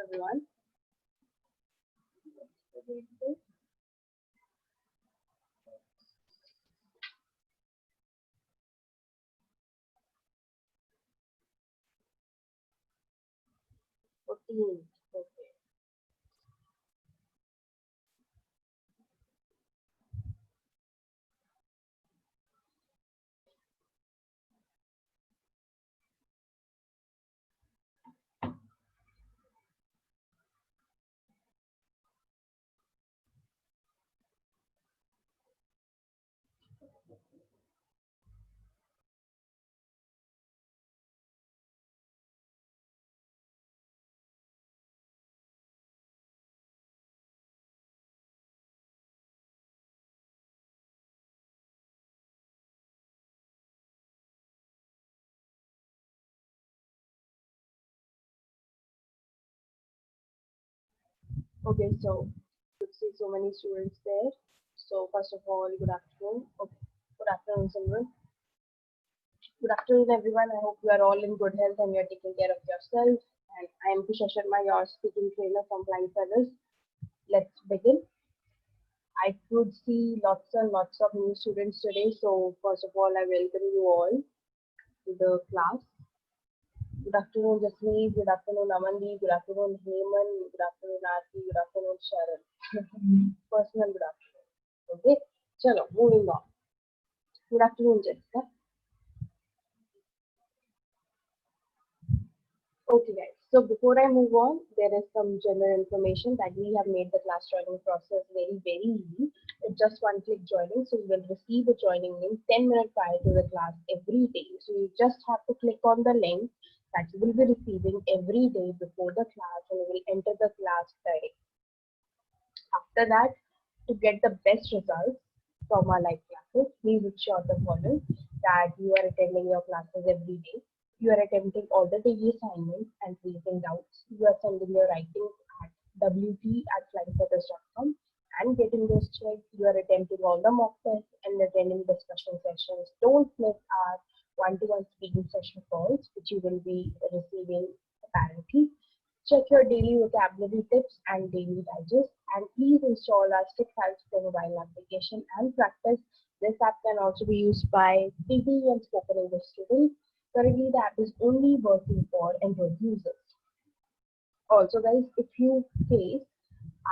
everyone. 14. Okay. Okay, so you see so many students there. So first of all, good afternoon. Okay, good afternoon, children. Good afternoon, everyone. I hope you are all in good health and you are taking care of yourself. And I am Pisha Sharma, your speaking trainer from Flying Feathers. Let's begin. I could see lots and lots of new students today. So first of all, I welcome you all to the class. Good afternoon, Jasmeet. Good afternoon, Amandi. Good afternoon, Heyman. Good afternoon, Aarti. Good afternoon, Sharon. Personal good afternoon. Okay, chalo, moving on. Good afternoon, Jessica. Okay, guys. So before I move on, there is some general information that we have made the class joining process very, very easy. It's just one click joining. So you will receive a joining link 10 minutes prior to the class every day. So you just have to click on the link that you will be receiving every day before the class and you will enter the class directly. After that, to get the best results from our live classes, please ensure the following: that you are attending your classes every day, you are attempting all the daily assignments and raising doubts, you are sending your writings at wt@flyingfeathers.com and getting those checked, you are attempting all the mock tests and attending discussion sessions. Don't miss our one-to-one speaking session calls, which you will be receiving apparently. Check your daily vocabulary tips and daily digest, and please install our Stick Files for mobile application and practice. This app can also be used by TD and spoken English students. Currently, the app is only working for Android users. Also, guys, if you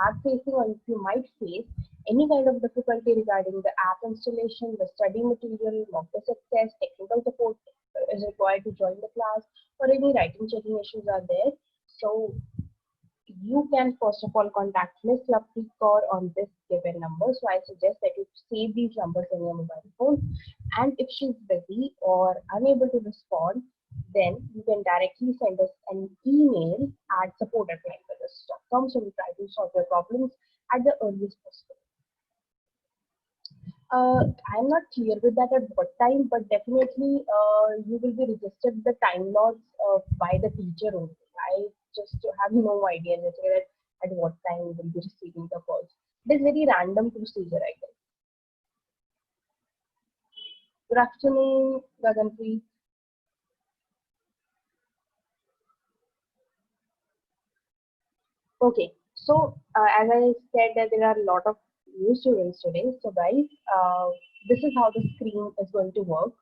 are facing or if you might face any kind of difficulty regarding the app installation, the study material, mock test success, technical support is required to join the class, or any writing checking issues are there. So you can first of all contact Miss Lovepreet Kaur on this given number. So I suggest that you save these numbers in your mobile phone. And if she's busy or unable to respond, then you can directly send us an email at support@flyingfeathers.com. So we try to solve your problems at the earliest possible. I'm not clear with that at what time, but definitely you will be registered the time logs by the teacher only. I just have no idea that at what time you will be receiving the calls. It is very random procedure, I guess. Good afternoon, Gaganpreet. Okay, so as I said that there are a lot of new students today. So guys, this is how the screen is going to work.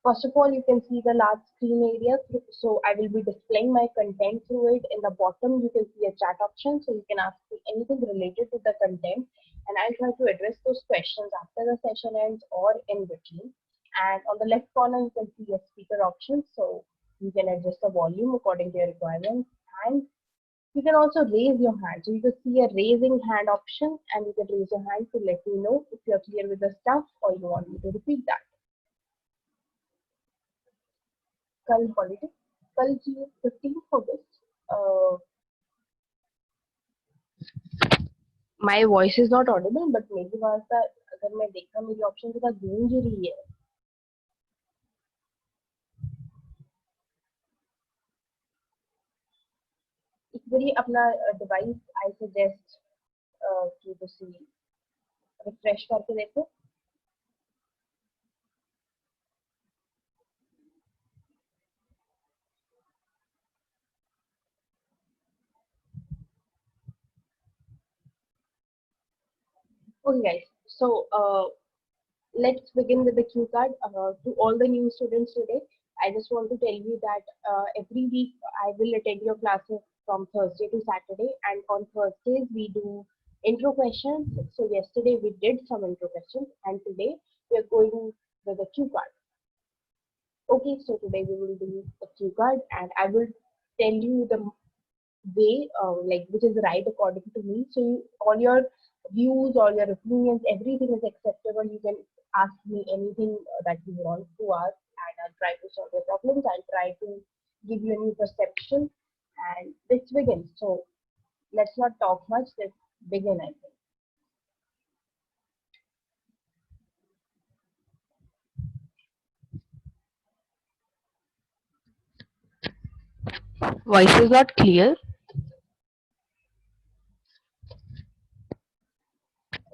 First of all, you can see the large screen area. So I will be displaying my content through it. In the bottom, you can see a chat option. So you can ask me anything related to the content and I'll try to address those questions after the session ends or in between. And on the left corner, you can see a speaker option. So you can adjust the volume according to your requirements. And you can also raise your hand. So you can see a raising hand option and you can raise your hand to let me know if you're clear with the stuff or you want me to repeat that. कल holiday कल की 15th August my voice is not Audible but मेरी आवाज का अगर मैं देखा मेरी ऑप्शन के साथ गूंज रही है एक बारी अपना डिवाइस आई सजेस्ट कि ਤੁਸੀਂ रिफ्रेश करके देखो Okay, guys. So let's begin with the cue card. To all the new students today, I just want to tell you that every week I will attend your classes from Thursday to Saturday, and on Thursdays we do intro questions. So yesterday we did some intro questions, and today we are going with the cue card. Okay, so today we will do a cue card, and I will tell you the way, like which is right according to me. So all your views, all your opinions, everything is acceptable. You can ask me anything that you want to ask, and I'll try to solve your problems. I'll try to give you a new perception, and let's begin. So let's not talk much. Let's begin. I think. Voice is not clear.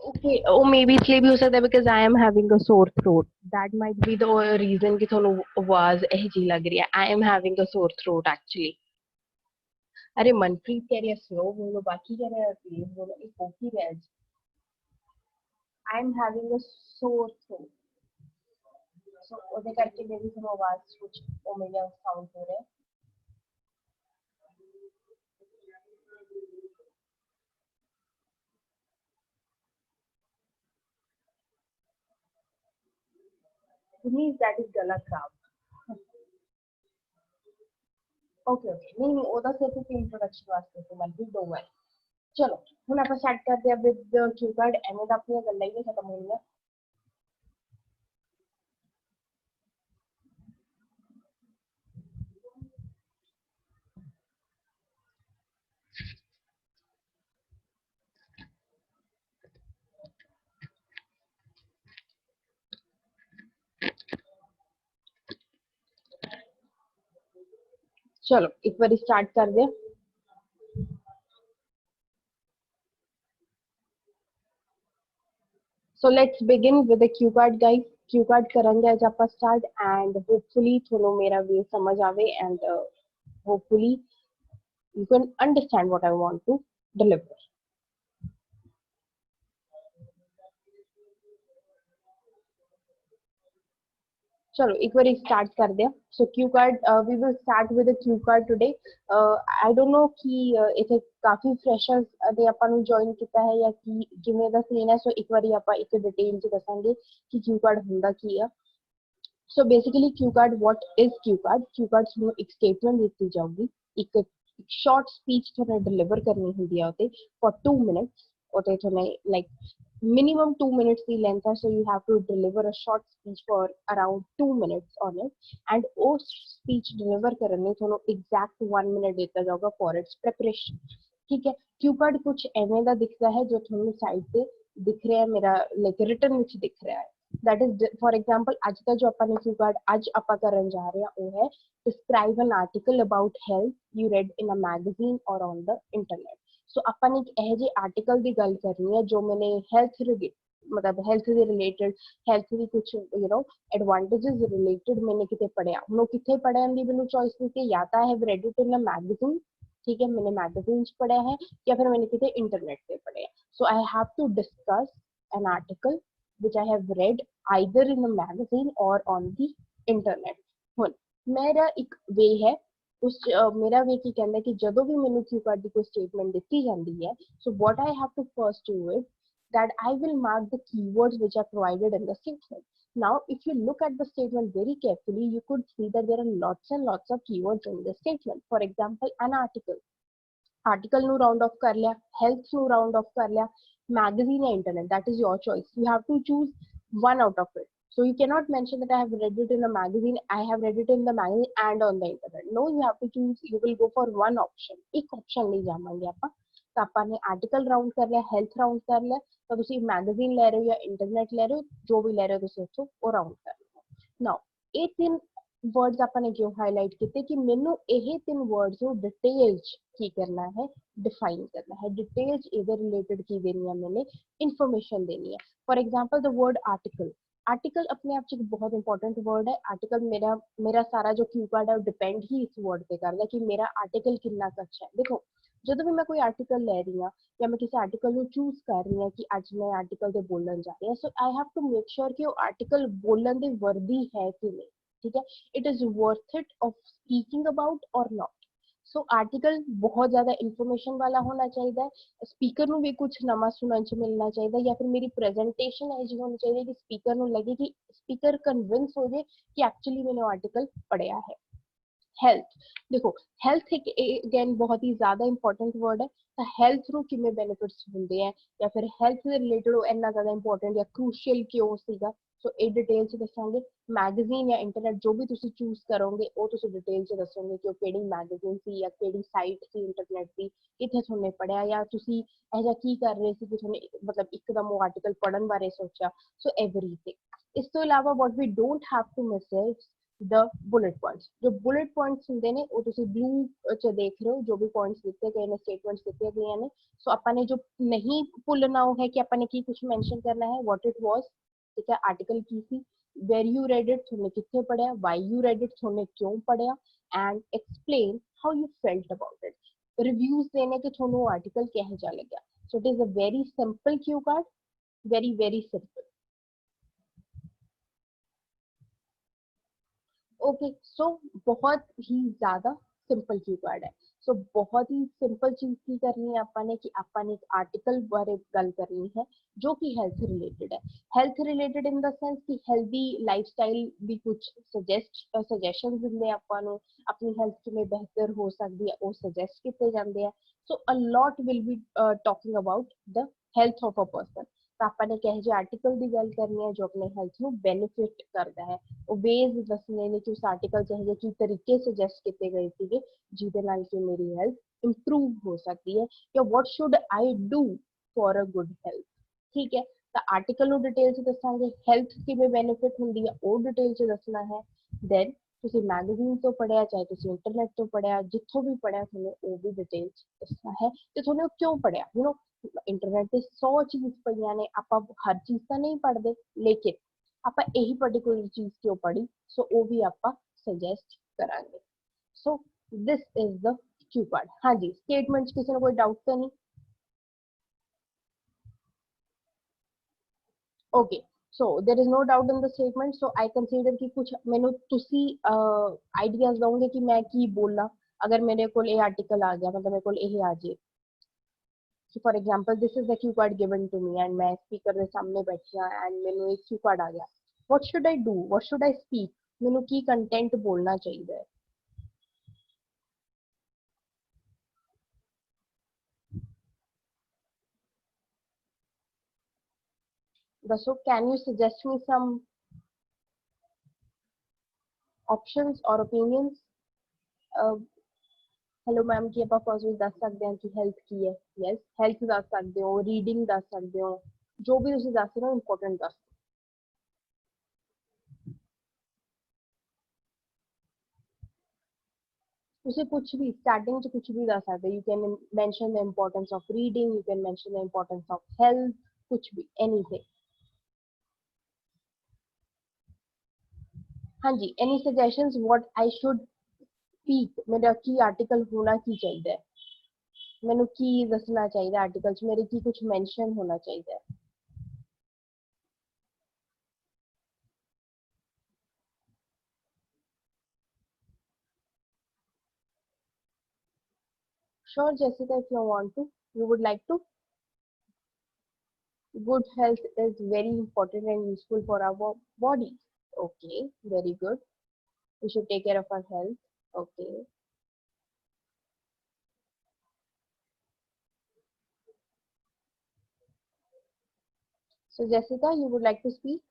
Okay, oh maybe इसलिए भी हो सकता है because I am having a sore throat. That might be the reason कि थोड़ा आवाज ऐसी लग रही है. I am having a sore throat actually. अरे मनप्रीत कह रही है स्लो बोलो बाकी कह रहे हैं तेज बोलो एक हो ही रहा है. I am having a sore throat. So ਉਹਦੇ ਕਰਕੇ ਮੇਰੀ ਥੋੜਾ आवाज कुछ ओ मेरा साउंड हो रहा है. Means that is गला खराब. Okay okay नहीं नहीं ਉਹਦਾ ਸਿਰਫ ਇੱਕ ਇੰਟਰੋਡਕਸ਼ਨ ਵਾਸਤੇ ਸੀ मनप्रीत डोंट वरी. चलो ਹੁਣ ਆਪਾਂ ਸਟਾਰਟ ਕਰਦੇ ਆ ਵਿਦ क्यू कार्ड ਐਵੇਂ ਤਾਂ ਆਪਣੀਆਂ ਗੱਲਾਂ ਹੀ ਨਹੀਂ ਖਤਮ ਹੋਣੀਆਂ. चलो एक बार स्टार्ट कर दे. So let's begin with the cue card guys. Cue card करेंगे आज ਆਪਾਂ start and hopefully थोड़ा मेरा वे समझ आवे and hopefully you can understand what I want to deliver. चलो एक बार स्टार्ट कर दिया. So Q card we will start with the Q card today. I don't know कि इथे काफी फ्रेशर्स ने ਆਪਾਂ ਨੂੰ ਜੁਆਇਨ ਕੀਤਾ ਹੈ ਜਾਂ ਕੀ ਕਿਵੇਂ ਦਾ ਸੀਨ ਹੈ. ਸੋ ਇੱਕ ਵਾਰੀ ਆਪਾਂ ਇੱਕ ਡਿਟੇਲ ਚ ਦੱਸਾਂਗੇ ਕਿ क्यू कार्ड ਹੁੰਦਾ ਕੀ ਆ. So basically Q card what is Q card. Q card ਨੂੰ ਇੱਕ ਸਟੇਟਮੈਂਟ ਦਿੱਤੀ ਜਾਊਗੀ. ਇੱਕ ਸ਼ਾਰਟ ਸਪੀਚ ਤੁਹਾਨੂੰ ਡਿਲੀਵਰ ਕਰਨੀ ਹੁੰਦੀ ਆ ਉਤੇ ਫॉर 2 ਮਿੰਟਸ. ਉਤੇ ਤੁਹਾਨੂੰ like minimum 2 minutes the length so you have to deliver a short speech for around 2 minutes on it and उस speech deliver करने थोड़ा exact 1 minute देता जाएगा for its preparation. ठीक है. क्यू कार्ड कुछ एवं दा दिखता है जो थोड़ा साइड पे दिख रहा है मेरा लाइक रिटर्न विच दिख रहा है. दैट इज फॉर एग्जांपल आज का जो अपन क्यू कार्ड आज आपा करन जा रहे हैं वो है describe an article about health you read in a magazine और ऑन द इंटरनेट. सो अपन एक ਇਹ ਜਿਹੇ ਆਰਟੀਕਲ ਦੀ ਗੱਲ ਕਰਨੀ ਹੈ ਜੋ ਮੈਨੇ ਹੈਲਥ मतलब हेल्थ से रिलेटेड हेल्थ की कुछ यू नो एडवांटेजेस रिलेटेड मैंने कितने पढ़िया. मैं कितने पढ़िया की मैंने चॉइस दी या तो I have read it in a magazine. ठीक है मैंने मैगजीन पढ़ा है या फिर मैंने कितने इंटरनेट पे पढ़े हैं. So I have to discuss an article which I have read either in a magazine or on the internet. ਹੁਣ मेरा एक वे है उस मेरा वे की कहना है कि ਜਦੋਂ ਵੀ ਮੈਨੂੰ क्यू कार्ड ਦੀ ਕੋਈ स्टेटमेंट ਦਿੱਤੀ ਜਾਂਦੀ ਹੈ so what I have to first do is that I will mark the keywords which are provided in the statement. Now if you look at the statement very carefully you could see that there are lots and lots of keywords in the statement. For example an article ਨੂੰ round off कर लिया, health ਨੂੰ round off कर लिया, magazine या internet, that is your choice. You have to choose one out of it. So you cannot mention that I have read it in a magazine, I have read it in the magazine and on the internet. No, you have to choose, you will go for one option. एक option नहीं जावांगे ਆਪਾਂ. ਤਾਂ ਆਪਾਂ ਨੇ article round ਕਰ ਲਿਆ, health round ਕਰ ਲਿਆ, ਤਾਂ ਤੁਸੀਂ magazine ਲੈ ਰਹੇ ਹੋ ਜਾਂ internet ਲੈ ਰਹੇ ਹੋ, ਜੋ ਵੀ ਲੈ ਰਹੇ ਹੋ ਤੁਸੀਂ ਉੱਥੋਂ ਉਹ round ਕਰ ਲਓ. Now ਇਹ ਤਿੰਨ वर्ड्स आपने क्यों हाईलाइट किए कि मैनू यह तीन वर्ड्स को डिटेल की करना है डिफाइन करना है. डिटेल्स इधर रिलेटेड की देनी है मैंने इंफॉर्मेशन देनी है. For example the word article. Article अपने आप एक बहुत इंपॉर्टेंट वर्ड है. आर्टिकल मेरा सारा जो क्यू कार्ड है डिपेंड ही इस वर्ड पे करता है कि मेरा आर्टिकल कितना अच्छा है. देखो ਜਦੋਂ ਵੀ ਮੈਂ ਕੋਈ ਆਰਟੀਕਲ ਲੈ ਰਹੀ ਹਾਂ ਜਾਂ ਮੈਂ ਕਿਸੇ ਆਰਟੀਕਲ ਨੂੰ ਚੂਜ਼ ਕਰ ਰਹੀ ਹਾਂ ਕਿ ਅੱਜ ਮੈਂ ਆਰਟੀਕਲ ਤੇ ਬੋਲਣ ਜਾ ਰਹੀ ਹਾਂ, so I have to make sure ਕਿ ਉਹ ਆਰਟੀਕਲ ਬੋਲਣ ਦੇ ਵਰਦੀ ਹੈ ਕਿ ਨਹੀਂ, ਠੀਕ ਹੈ, it is worth it of speaking about ਔਰ ਨॉट। ਸੋ ਆਰਟੀਕਲ ਬਹੁਤ ਜ਼ਿਆਦਾ ਇਨਫੋਰਮੇਸ਼ਨ ਵਾਲਾ ਹੋਣਾ ਚਾਹੀਦਾ ਹੈ, ਸਪੀਕਰ ਨੂੰ ਵੀ ਕੁਝ ਨਵਾਂ ਸੁਣਨ ਚ ਮਿਲਣਾ ਚਾਹੀਦਾ, ਜਾਂ ਫਿਰ ਮੇਰੀ ਪ੍ਰੈਜੈਂਟੇਸ਼ਨ ਇਹ ਜਿਹੀ ਹੋਣੀ ਚਾਹੀਦੀ ਕਿ ਸਪੀਕਰ ਨੂੰ ਲੱਗੇ ਕਿ ਸਪੀਕਰ ਕਨਵਿੰਸ ਹੋ ਜਾਏ ਕਿ ਐਕਚੁਅਲੀ मैंने ਆਰਟੀਕਲ ਪੜਿਆ ਹੈ। ਹੈਲਥ, ਦੇਖੋ ਹੈਲਥ ਇੱਕ ਅਗੇਨ ਬਹੁਤ ਹੀ ਜ਼ਿਆਦਾ ਇੰਪੋਰਟੈਂਟ ਵਰਡ ਹੈ, ਤਾਂ ਹੈਲਥ ਨੂੰ ਕਿਵੇਂ ਬੈਨੀਫਿਟਸ ਹੁੰਦੇ ਆ ਜਾਂ ਫਿਰ ਹੈਲਥ ਦੇ ਰਿਲੇਟਡ ਉਹ ਇੰਨਾ ਜ਼ਿਆਦਾ ਇੰਪੋਰਟੈਂਟ ਜਾਂ ਕ੍ਰੂਸ਼ੀਅਲ ਕਿਉਂ ਸੀਗਾ, ਸੋ ਇਹ ਡਿਟੇਲ ਚ ਦੱਸਾਂਗੇ। ਮੈਗਜ਼ੀਨ ਜਾਂ ਇੰਟਰਨੈਟ ਜੋ ਵੀ ਤੁਸੀਂ ਚੂਜ਼ ਕਰੋਗੇ ਉਹ ਤੁਸੀਂ ਡਿਟੇਲ ਚ ਦੱਸੋਗੇ ਕਿ ਉਹ ਕਿਹੜੀ ਮੈਗਜ਼ੀਨ ਸੀ ਜਾਂ ਕਿਹੜੀ ਸਾਈਟ ਸੀ ਇੰਟਰਨੈਟ ਦੀ, ਕਿੱਥੇ ਤੁਹਾਨੂੰ ਪੜਿਆ ਜਾਂ ਤੁਸੀਂ ਇਹ ਜਿਹਾ ਕੀ ਕਰ ਰਹੇ ਸੀ ਕਿ ਤੁਹਾਨੂੰ ਮਤਲਬ ਇੱਕਦਮ ਉਹ ਆਰਟੀਕਲ ਪੜਨ ਬਾਰੇ ਸੋਚਿਆ, ਸੋ ਐਵਰੀਥਿੰਗ। ਇਸ ਤੋਂ ਇਲਾਵਾ what we don't have to miss is the bullet points. जो बुलेट पॉइंट्स ਹੁੰਦੇ ਨੇ ਉਹ ਤੁਸੀਂ ਬਲੂ ਚ ਦੇਖ ਰਹੇ ਹੋ, ਜੋ ਵੀ ਪੁਆਇੰਟਸ ਦਿੱਤੇ ਗਏ ਨੇ, ਸਟੇਟਮੈਂਟਸ ਦਿੱਤੇ ਗਏ ਨੇ, ਸੋ ਆਪਾਂ ਨੇ ਜੋ ਨਹੀਂ ਭੁੱਲਣਾ ਉਹ ਹੈ ਕਿ ਆਪਾਂ ਨੇ ਕੀ ਕੁਝ ਮੈਂਸ਼ਨ ਕਰਨਾ ਹੈ, what it was, ਠੀਕ ਹੈ, article Ki C, where you read it तुमने कितने पढ़ा, why you read it तुमने क्यों पढ़ा, and explain how you felt about it, reviews देने के ਤੁਹਾਨੂੰ ਉਹ आर्टिकल कैसे जा लगा। so it is a very simple cue card, very simple। Okay so बहुत ही ज्यादा ਸਿੰਪਲ ਕੀ ਵਰਡ ਹੈ। ਸੋ ਬਹੁਤ ਹੀ ਸਿੰਪਲ ਚੀਜ਼ ਕੀ ਕਰਨੀ ਹੈ ਆਪਾਂ ਨੇ ਇੱਕ ਆਰਟੀਕਲ ਬਾਰੇ ਗੱਲ ਕਰਨੀ ਹੈ ਜੋ ਕਿ ਹੈਲਥ ਰਿਲੇਟਡ ਹੈ। ਹੈਲਥ ਰਿਲੇਟਡ ਇਨ ਦਾ ਸੈਂਸ ਕਿ ਹੈਲਦੀ ਲਾਈਫਸਟਾਈਲ ਵੀ ਕੁਝ ਸਜੈਸ਼ਨਸ ਦਿੰਦੇ ਆਪਾਂ ਨੂੰ, ਆਪਣੀ ਹੈਲਥ ਕਿਵੇਂ ਬਿਹਤਰ ਹੋ ਸਕਦੀ ਹੈ ਉਹ ਸੁਜੈਸਟ ਕੀਤੇ ਜਾਂਦੇ ਆ। So a lot will be talking about the health of a person. ਤਾਂ ਆਪਾਂ ਨੇ ਕਹੇ ਜਿਹੇ ਆਰਟੀਕਲ ਦੀ ਗੱਲ ਕਰਨੀ ਹੈ ਜੋ ਆਪਣੇ ਹੈਲਥ ਨੂੰ ਬੈਨੀਫਿਟ ਕਰਦਾ ਹੈ। ਉਹ ਵੇਜ਼ ਦੱਸਣੇ ਨੇ ਕਿ ਉਸ ਆਰਟੀਕਲ ਚ ਇਹੋ ਕੀ ਤਰੀਕੇ ਸੁਜੈਸਟ ਕੀਤੇ ਗਏ ਸੀਗੇ ਜਿਹਦੇ ਨਾਲ ਕਿ ਮੇਰੀ ਹੈਲਥ ਇੰਪਰੂਵ ਹੋ ਸਕਦੀ ਹੈ, ਜਾਂ what should I do for a good health, ਠੀਕ ਹੈ। ਤਾਂ ਆਰਟੀਕਲ ਨੂੰ ਡਿਟੇਲ ਚ ਦੱਸਾਂਗੇ, ਹੈਲਥ ਕਿਵੇਂ ਬੈਨੀਫਿਟ ਹੁੰਦੀ ਹੈ ਉਹ ਡਿਟੇਲ ਚ ਦੱਸਣਾ ਹੈ। ਦੈਨ ਤੁਸੀਂ ਮੈਗਜ਼ੀਨ ਤੋਂ ਪੜਿਆ ਚਾਹੇ ਤੁਸੀਂ ਇੰਟਰਨੈਟ ਤੋਂ ਪੜਿਆ, ਜਿੱਥੋਂ ਵੀ ਪੜਿਆ ਤੁਹਾਨੂੰ ਉਹ ਵੀ ਡਿਟੇਲ ਚ ਦੱਸਣਾ ਹੈ ਤੇ ਤੁਹਾਨੂੰ ਕਿਉਂ ਪੜਿਆ। ਯੂ نو ਇੰਟਰਨੈਟ ਤੇ 100 ਚੀਜ਼ ਪਈਆਂ ਨੇ, ਆਪਾਂ ਹਰ ਚੀਜ਼ ਤਾਂ ਨਹੀਂ ਪੜ੍ਹਦੇ, ਲੇਕਿਨ ਆਪਾਂ ਇਹੀ ਪਾਰਟਿਕੂਲਰ ਚੀਜ਼ ਕਿਉਂ ਪੜ੍ਹੀ, ਸੋ ਉਹ ਵੀ ਆਪਾਂ ਸੁਜੈਸਟ ਕਰਾਂਗੇ। So this is the Q card. हाँ जी, स्टेटमेंट किसी ने कोई डाउट तो नहीं? Okay so there is no doubt in the statement, so I consider कि कुछ मैंने तुसी आइडियाज दोगे कि मैं की बोलना अगर मेरे को ये आर्टिकल आ गया, मतलब मेरे को ये आ जाए। So for example, this is the cue card given to me and मैं speaker के सामने बैठी हाँ and मैंने एक cue card आ गया। What should I do? What should I speak? मैंने की content बोलना चाहिए। So can you suggest me some options or opinions? Hello ma'am की ਆਪਾਂ ਫਸਟ ਦੱਸ ਸਕਦੇ ਹਾਂ ਕਿ ਹੈਲਥ ਕੀ ਹੈ। ਯੈਸ ਹੈਲਥ ਦੱਸ ਸਕਦੇ ਹੋ, ਰੀਡਿੰਗ ਦੱਸ ਸਕਦੇ ਹੋ, ਜੋ ਵੀ ਤੁਸੀਂ ਦੱਸ ਰਹੇ ਹੋ ਇੰਪੋਰਟੈਂਟ ਦੱਸ। ਤੁਸੀਂ ਕੁਝ ਵੀ ਸਟਾਰਟਿੰਗ ਚ ਕੁਝ ਵੀ ਦੱਸ ਸਕਦੇ, you can mention the importance of reading, you can mention the importance of health, ਕੁਝ ਵੀ ਐਨੀਥਿੰਗ। हाँ जी, any suggestions what I should speak, मेरा की आर्टिकल होना की चाहिए, मैंने की दसना चाहिए आर्टिकल च मेरे की कुछ मेंशन होना चाहिए। Sure, Jessica, if you want to, you would like to. Good health is very important and useful for our body. Okay, very good. We should take care of our health. Okay. So Jessica, you would like to speak?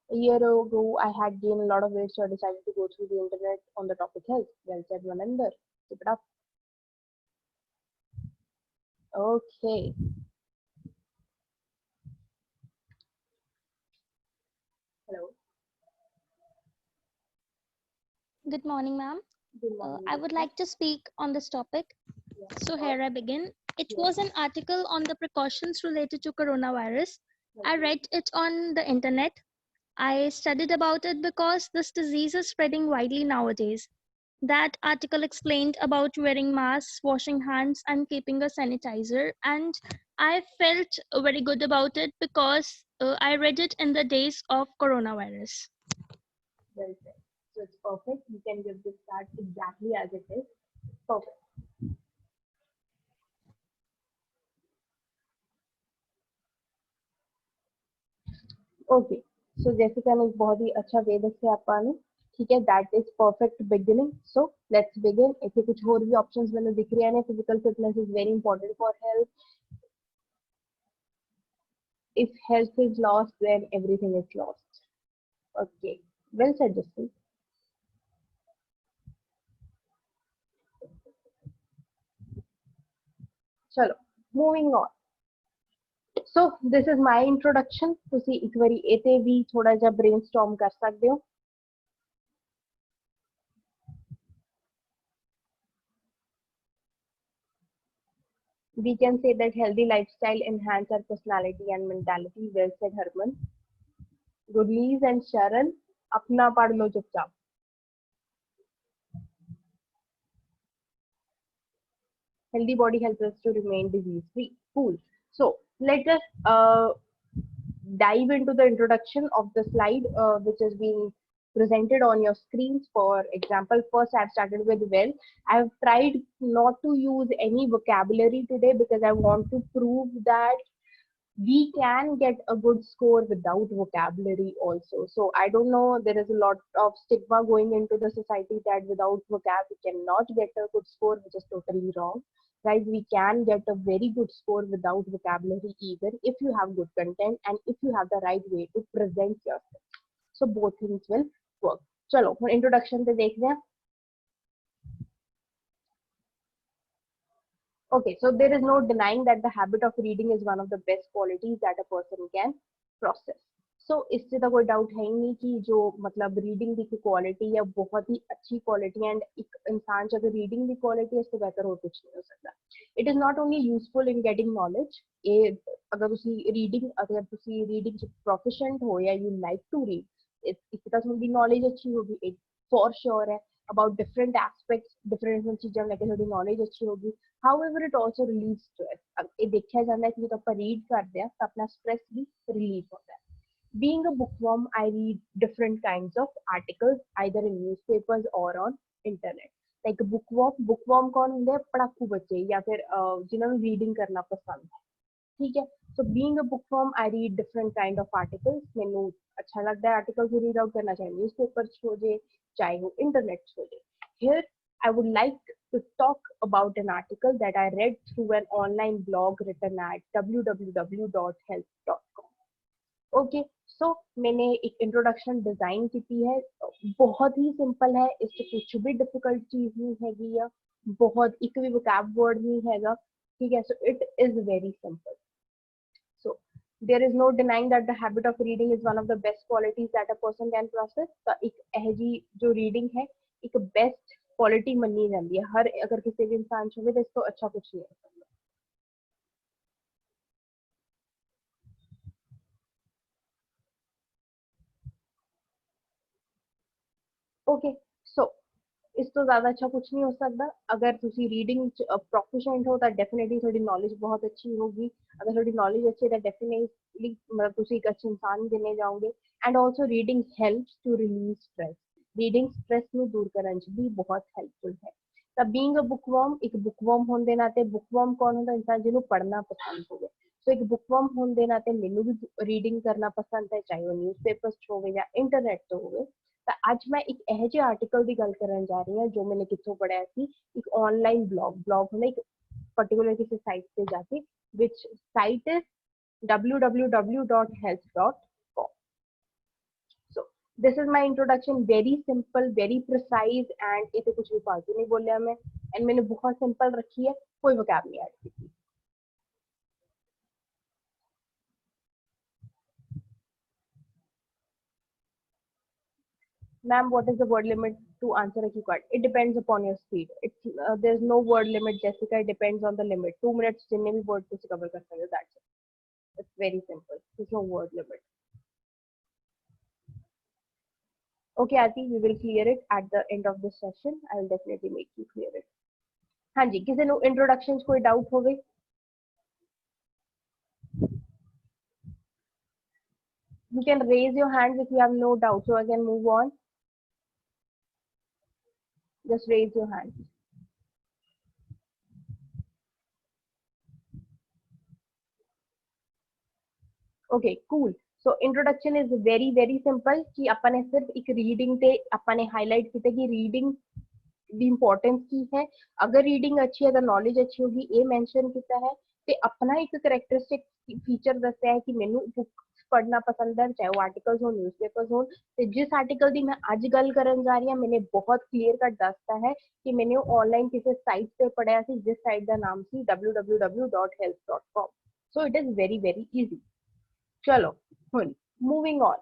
A year ago, I had gained a lot of weight, so I decided to go through the internet on the topic health. Well said, Maninder. Keep it up. Okay. Hello. Good morning, ma'am. Good morning. I would like to speak on this topic. Yeah. So here I begin. It Yes. was an article on the precautions related to coronavirus. I read it on the internet. I studied about it because this disease is spreading widely nowadays. That article explained about wearing masks, washing hands, and keeping a sanitizer. And I felt very good about it because I read it in the days of coronavirus. Well said. So it's perfect. You can give this chart exactly as it is. Perfect. Okay so Jessica ने एक बहुत ही अच्छा वे दसे आपा ने ठीक है that is perfect beginning so let's begin इतने कुछ और भी ऑप्शंस मैंने दिख रहे हैं physical fitness is very important for health if health is lost then everything is lost okay well said Justin chalo moving on so this is my introduction ਤੁਸੀਂ ਇੱਕ ਵਾਰੀ ਇਹ ਤੇ ਵੀ ਥੋੜਾ ਜਿਹਾ brainstorm ਕਰ ਸਕਦੇ ਹੋ we can say that healthy lifestyle enhance our personality and mentality well said Harman Gurlees and Sharon अपना पढ़ लो चुपचाप healthy body helps us to remain disease free cool so let us dive into the introduction of the slide which is being presented on your screens. For example, first I've started with well. I've tried not to use any vocabulary today because I want to prove that we can get a good score without vocabulary also. So I don't know, there is a lot of stigma going into the society that without vocab we cannot get a good score, which is totally wrong. Guys, we can get a very good score without vocabulary either if you have good content and if you have the right way to present yourself. So both things will work. Chalo, introduction पे देखते हैं. Okay, so there is no denying that the habit of reading is one of the best qualities that a person can process. So इससे तो कोई doubt है ही नहीं कि जो मतलब रीडिंग की क्वालिटी है बहुत ही अच्छी क्वालिटी एंड एक इंसान अगर रीडिंग की क्वालिटी है इससे बेहतर और कुछ नहीं हो सकता. It is not only useful in getting knowledge. अगर ਤੁਸੀਂ रीडिंग प्रोफिशिएंट हो या you like to read, इससे तो थोड़ी नॉलेज अच्छी होगी एक फॉर श्योर है. About different aspects, different चीजें लेके थोड़ी knowledge अच्छी होगी. However, it also relieves stress. अब ये देखा जाता है कि जब अपन read करते हैं तो अपना stress भी relieve होता है. Being a bookworm, I read different kinds of articles either in newspapers or on internet. Like bookworm कौन होंगे हैं? पढ़ाकू बच्चे या फिर जिन्होंने reading करना पसंद है. ठीक है. So being a bookworm, I read different kind of articles. मैंने अच्छा लगता है articles को read out करना, चाहे newspapers हो जाए, चाहे वो internet हो जाए. Here I would like to talk about an article that I read through an online blog written at www.health.com. Okay so मैंने एक इंट्रोडक्शन डिजाइन की है बहुत ही सिंपल है इससे कुछ भी डिफिकल्ट चीज नहीं हैगी या बहुत एक भी वोकैब वर्ड नहीं हैगा ठीक है so it is very simple so there is no denying that the habit of reading is one of the best qualities that a person can process तो एक एहजी जो रीडिंग है एक बेस्ट क्वालिटी मनी जाती है हर अगर किसी भी इंसान चाहिए तो इसको अच्छा कुछ नहीं है ओके सो इस तो ज्यादा अच्छा कुछ नहीं हो सकता अगर ਤੁਸੀਂ रीडिंग प्रोफिशिएंट हो ਤਾਂ डेफिनेटली ਤੁਹਾਡੀ नॉलेज बहुत अच्छी होगी अगर ਤੁਹਾਡੀ नॉलेज अच्छी है तो डेफिनेटली मतलब ਤੁਸੀਂ एक अच्छे इंसान बने जाओगे and also reading helps to release stress reading stress ਨੂੰ दूर ਕਰਨ ਚ ਵੀ ਬਹੁਤ ਹੈਲਪਫੁਲ ਹੈ ਤਾਂ ਬੀਇੰਗ ਅ ਬੁਕਵਰਮ ਇੱਕ ਬੁਕਵਰਮ ਹੋਣ ਦੇ ਨਾਤੇ ਬੁਕਵਰਮ ਕੌਣ ਹੁੰਦਾ ਇਨਸਾਨ ਜਿਹਨੂੰ ਪੜ੍ਹਨਾ ਪਸੰਦ ਹੋਵੇ ਸੋ ਇੱਕ ਬੁਕਵਰਮ ਹੋਣ ਦੇ ਨਾਤੇ ਮੈਨੂੰ ਵੀ ਰੀਡਿੰਗ ਕਰਨਾ ਪਸੰਦ ਹੈ ਚਾਹੇ ਉਹ ਨਿਊਜ਼ਪੇਪਰਸ ਹੋਵੇ ਜਾਂ ਇੰਟਰਨੈਟ ਤੋਂ ਹੋਵੇ ਤਾਂ ਅੱਜ ਮੈਂ ਇੱਕ ਇਹੋ ਜਿਹੇ ਆਰਟੀਕਲ ਦੀ ਗੱਲ ਕਰਨ ਜਾ ਰਹੀ ਹਾਂ ਜੋ ਮੈंने ਕਿੱਥੋਂ ਪੜਿਆ ਸੀ ਇੱਕ ਆਨਲਾਈਨ ਬਲੌਗ ਹੁੰਦਾ ਇੱਕ पर्टिकुलर किसी साइट पे जाके which site is www.health.com so this is my introduction very simple very precise and इसे कुछ भी फालतू नहीं बोलिया मैं and मैंने बहुत सिंपल रखी है कोई vocab नहीं ऐड की Ma'am, what is the word limit to answer a key card? It depends upon your speed. There's no word limit, Jessica. It depends on the limit. 2 minutes, जितने भी word तुसी cover कर सकते हो. That's it. It's very simple. There's no word limit. Okay, Aarti, we will clear it at the end of this session. I will definitely make you clear it. हाँ जी, किसी ਨੂੰ introductions कोई doubt होवे? You can raise your hands if you have no doubt, so I can move on. Just raise your hand. Okay, cool. So introduction is very simple कि अपन ने सिर्फ एक reading पे अपन ने highlight किया कि reading ਦੀ ਇੰਪੋਰਟੈਂਸ ਕੀ ਹੈ ਅਗਰ ਰੀਡਿੰਗ ਅੱਛੀ ਹੈ ਤਾਂ ਨੌਲੇਜ ਅੱਛੀ ਹੋਗੀ ਇਹ ਮੈਂਸ਼ਨ ਕੀਤਾ ਹੈ ਤੇ ਆਪਣਾ ਇੱਕ ਕਰੈਕਟਰਿਸਟਿਕ ਫੀਚਰ ਦੱਸਿਆ ਹੈ ਕਿ ਮੈਨੂੰ ਬੁੱਕ ਪੜ੍ਹਨਾ ਪਸੰਦ ਹੈ ਚਾਹੇ ਉਹ ਆਰਟੀਕਲਸ ਹੋ ਨਿਊਜ਼ਪੇਪਰਸ ਹੋ ਤੇ ਜਿਸ ਆਰਟੀਕਲ ਦੀ ਮੈਂ ਅੱਜ ਗੱਲ ਕਰਨ ਜਾ ਰਹੀ ਹਾਂ ਮੈਨੇ ਬਹੁਤ ਕਲੀਅਰ ਕੱਟ ਦੱਸਤਾ ਹੈ ਕਿ ਮੈਨੇ ਉਹ ਆਨਲਾਈਨ ਕਿਸੇ ਸਾਈਟ ਤੇ ਪੜਿਆ ਸੀ ਜਿਸ ਸਾਈਟ ਦਾ ਨਾਮ ਸੀ www.health.com so it is very easy ਚਲੋ ਹੁਣ moving on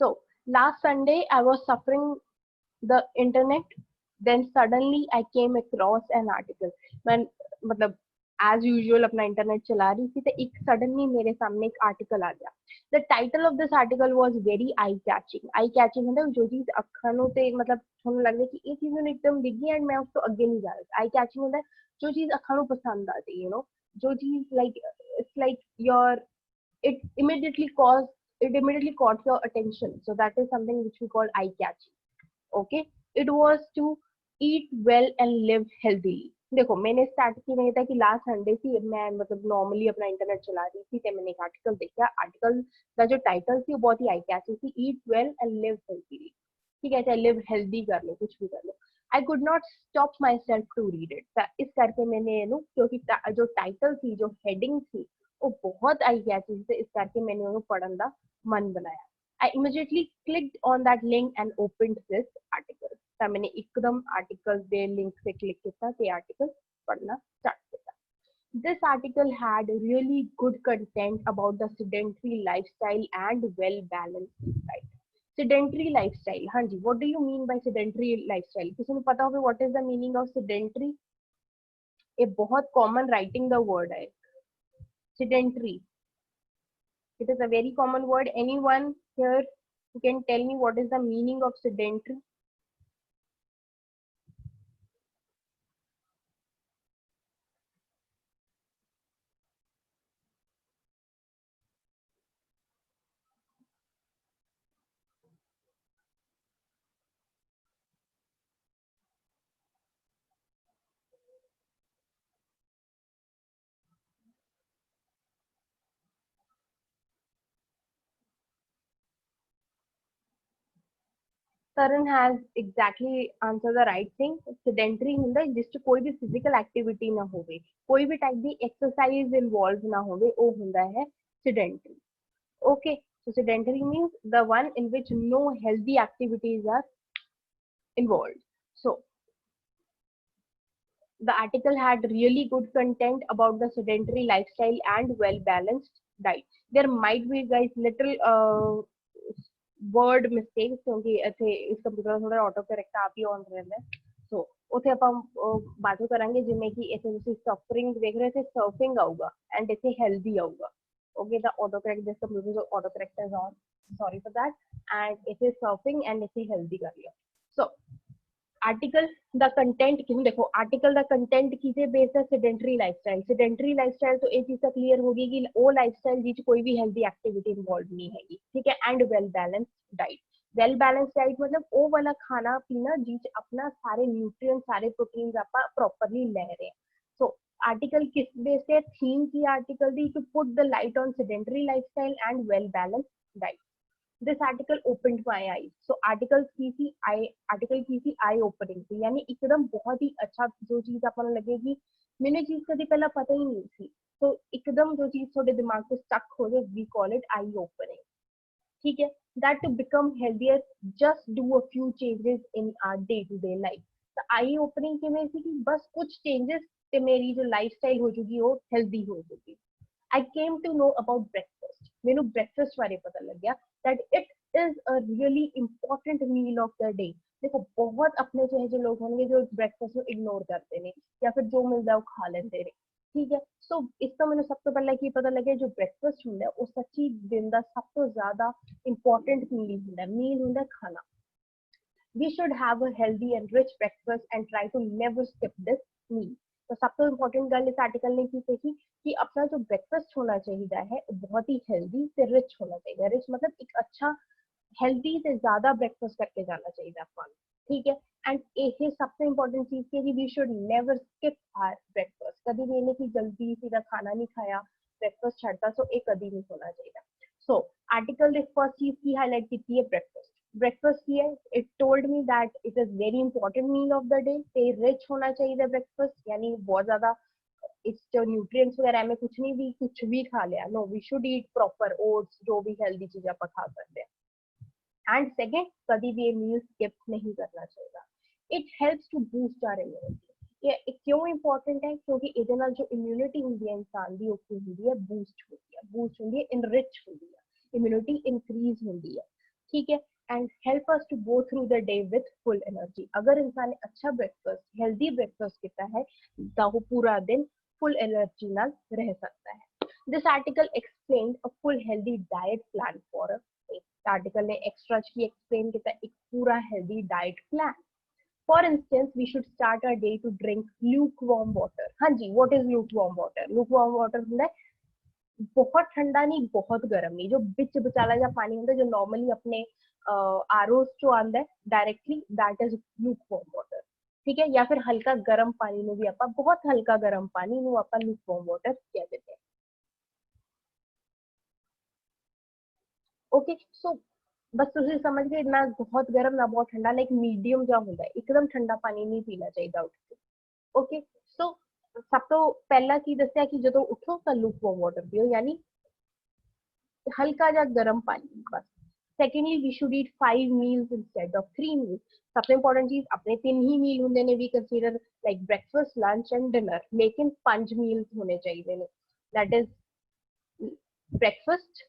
So last Sunday I was suffering the internet, then suddenly I came across an article. मैं मतलब as usual अपना इंटरनेट चला रही थी तो एक suddenly मेरे सामने एक आर्टिकल आ गया. The title of this article was very eye catching. Eye catching मतलब जो चीज अखा नु ते मतलब थोड़ा लग रहा है कि ये चीज मैंने एकदम दिखी एंड मैं उसको आगे नहीं जा रही. Eye catching होता है जो चीज अखा नु पसंद आती है, जो चीज like it's like your it immediately caused it immediately caught your attention, so that is something which we call eye catching. Okay, it was to eat well and live healthily. देखो मैंने स्टार्ट की नहीं था कि last Sunday से मैं मतलब normally अपना इंटरनेट चला रही थी तो मैंने एक आर्टिकल देखा. आर्टिकल का जो टाइटल थी वो बहुत ही आई कैचिंग थी, ईट वेल एंड लिव हेल्थीली. ठीक है, चाहे लिव हेल्दी कर लो कुछ भी कर लो. I could not stop myself to read it. इस करके मैंने क्योंकि जो टाइटल थी जो हेडिंग थी वो बहुत आई कैचिंग थी, इस करके मैंने उन्हें पढ़ने का मन बनाया. I immediately clicked on that link and opened this article. तो मैंने एकदम article दे link से click किया ते article पढ़ना start किया. This article had really good content about the sedentary lifestyle and well-balanced diet. Sedentary lifestyle, हाँ जी. What do you mean by sedentary lifestyle? किसी को पता होगा what is the meaning of sedentary? ये बहुत common writing the word है. Sedentary. It is a very common word. Anyone here who can tell me what is the meaning of sedentary? Taran has exactly answered the right thing. Sedentary ਹੁੰਦਾ ਜਿਸ ਚ ਕੋਈ ਵੀ physical activity ਨਾ ਹੋਵੇ, ਕੋਈ ਵੀ type ਦੀ exercise involved ਨਾ ਹੋਵੇ, ਉਹ ਹੁੰਦਾ ਹੈ sedentary. Okay, so sedentary means the one in which no healthy activities are involved. So the article had really good content about the sedentary lifestyle and well-balanced diet. There might be guys little word mistakes क्योंकि ਇੱਥੇ ਇਸ computer ਦਾ ਥੋੜਾ auto correct ਆਪ ਹੀ ਆਨ ਰਹਿੰਦਾ ਹੈ. ਸੋ ਉੱਥੇ ਆਪਾਂ ਬਾਤ ਕਰਾਂਗੇ ਜਿਵੇਂ ਕਿ ਇੱਥੇ ਤੁਸੀਂ ਸਫਰਿੰਗ ਦੇਖ ਰਹੇ ਤੇ ਸਰਫਿੰਗ ਆਊਗਾ ਐਂਡ ਇੱਥੇ ਹੈਲਦੀ ਆਊਗਾ. Okay, the autocorrect this computer autocorrect is on, sorry for that, and it is surfing and it is healthy कर लिया. So आर्टिकल द कंटेंट क्यों देखो आर्टिकल द कंटेंट किसे बेस्ड है सेडेंटरी लाइफस्टाइल. सेडेंटरी लाइफस्टाइल तो एक चीज clear होगी कि वो लाइफस्टाइल जिस कोई भी हेल्दी एक्टिविटी इन्वॉल्व नहीं है. ठीक है, and well balance diet. Well balance diet मतलब वो वाला खाना पीना जिस अपना सारे न्यूट्रिएंट सारे प्रोटीन्स आप प्रॉपरली ले रहे हैं. सो आर्टिकल किस बेस्ड है, थीम की आर्टिकल दी to put the light on sedentary lifestyle and well balance diet. This article opened my eyes. So article की थी eye opening थी, यानी एकदम बहुत ही अच्छा जो चीज अपन लगेगी मैंने चीज कभी पहला पता ही नहीं थी, तो एकदम जो चीज थोड़े दिमाग पे स्टक हो जाए we call it eye opening. ठीक है, that to become healthier just do a few changes in our day to day life. तो eye opening की वजह से कि बस कुछ changes से मेरी जो lifestyle हो चुकी वो healthy हो चुकी. I came to know about breakfast. मैंने breakfast बारे पता लग गया that it is a really important meal of the day. देखो बहुत अपने जो है जो लोग होंगे जो ब्रेकफास्ट ਨੂੰ ਇਗਨੋਰ ਕਰਦੇ ਨੇ ਜਾਂ ਫਿਰ ਜੋ ਮਿਲਦਾ ਉਹ ਖਾ ਲੈਂਦੇ ਨੇ, ਠੀਕ ਹੈ। ਸੋ ਇਸ ਤੋਂ ਮੈਨੂੰ ਸਭ ਤੋਂ ਪਹਿਲਾਂ ਕੀ ਪਤਾ ਲੱਗਿਆ ਜੋ ਬ੍ਰੇਕਫਾਸਟ ਹੁੰਦਾ ਹੈ, ਉਹ ਸੱਚੀ ਦਿਨ ਦਾ ਸਭ ਤੋਂ ਜ਼ਿਆਦਾ ਇੰਪॉर्टेंट ਮੀਲ ਹੁੰਦਾ ਖਾਣਾ। we should have a healthy and rich breakfast and try to never skip this meal। तो सब तो इम्पोर्टेंट गल इस आर्टिकल ने की कही कि अपना जो ब्रेकफास्ट होना चाहिए है बहुत ही हेल्दी से रिच होना चाहिए। रिच मतलब एक अच्छा हेल्दी से ज्यादा ब्रेकफास्ट करके जाना चाहिए ਆਪਾਂ ਨੂੰ, ठीक है। एंड ये सबसे इम्पोर्टेंट चीज है कि we should never skip our breakfast. कभी भी नहीं कि जल्दी सीधा खाना नहीं खाया ब्रेकफास्ट छड़ता, सो ये कभी नहीं होना चाहिए। सो आर्टिकल ने फर्स्ट चीज की हाईलाइट की है ब्रेकफास्ट। ब्रेकफास्ट की है, it told me that it is very important meal of the day. ते रिच होना चाहिए ब्रेकफास्ट, यानी बहुत ज्यादा इट्स जो न्यूट्रिएंट्स वगैरह में कुछ नहीं भी कुछ भी खा लिया, no we should eat proper oats, जो भी हेल्दी चीज आप खा सकते हैं। एंड सेकेंड, कभी भी ये मील स्किप नहीं करना चाहिए। It helps to boost our immunity. ये क्यों इंपॉर्टेंट है? क्योंकि ਇਹਦੇ ਨਾਲ जो इम्यूनिटी होंगी है इंसान की होती है बूस्ट होती है इनरिच होती है, इम्यूनिटी इंक्रीज होती है, ठीक है। And help us to go through the day with full energy. अगर इंसान ने अच्छा ब्रेकफास्ट हेल्दी ब्रेकफास्ट किया है तो वो पूरा दिन फुल एनर्जी नाल रह सकता है। This article explained a full healthy diet plan for a article ने एक्स्ट्रा की एक्सप्लेन किया एक पूरा healthy diet plan. For instance we should start a day to drink lukewarm water. हाँ जी, what is lukewarm water? Lukewarm water होता है बहुत ठंडा नहीं बहुत गर्म नहीं, जो बिच विचाला जा पानी होता है जो नॉर्मली अपने आरओ चो आंदा है directly, that is lukewarm water, ठीक है। या फिर हल्का गर्म पानी में भी आप बहुत हल्का गर्म पानी ਨੂੰ ਆਪਾਂ ल्यूकवार्म वाटर कह देते हैं। ओके, सो बस ਤੁਸੀਂ समझ गए ना बहुत गर्म ना बहुत ठंडा, लाइक मीडियम जा ਹੁੰਦਾ है, एकदम ठंडा पानी नहीं पीना चाहिए उठ के। ओके, सो सब तो पहला की दसिया कि ਜਦੋਂ उठो ਤਾਂ lukewarm water पियो, यानी हल्का जा गर्म पानी बस। Secondly we should eat 5 meals instead of 3 meals. सबसे इंपॉर्टेंट चीज अपने 3 ही मील होंगे ने we consider like breakfast lunch and dinner, लेकिन 5 मील्स होने चाहिए ने। That is breakfast,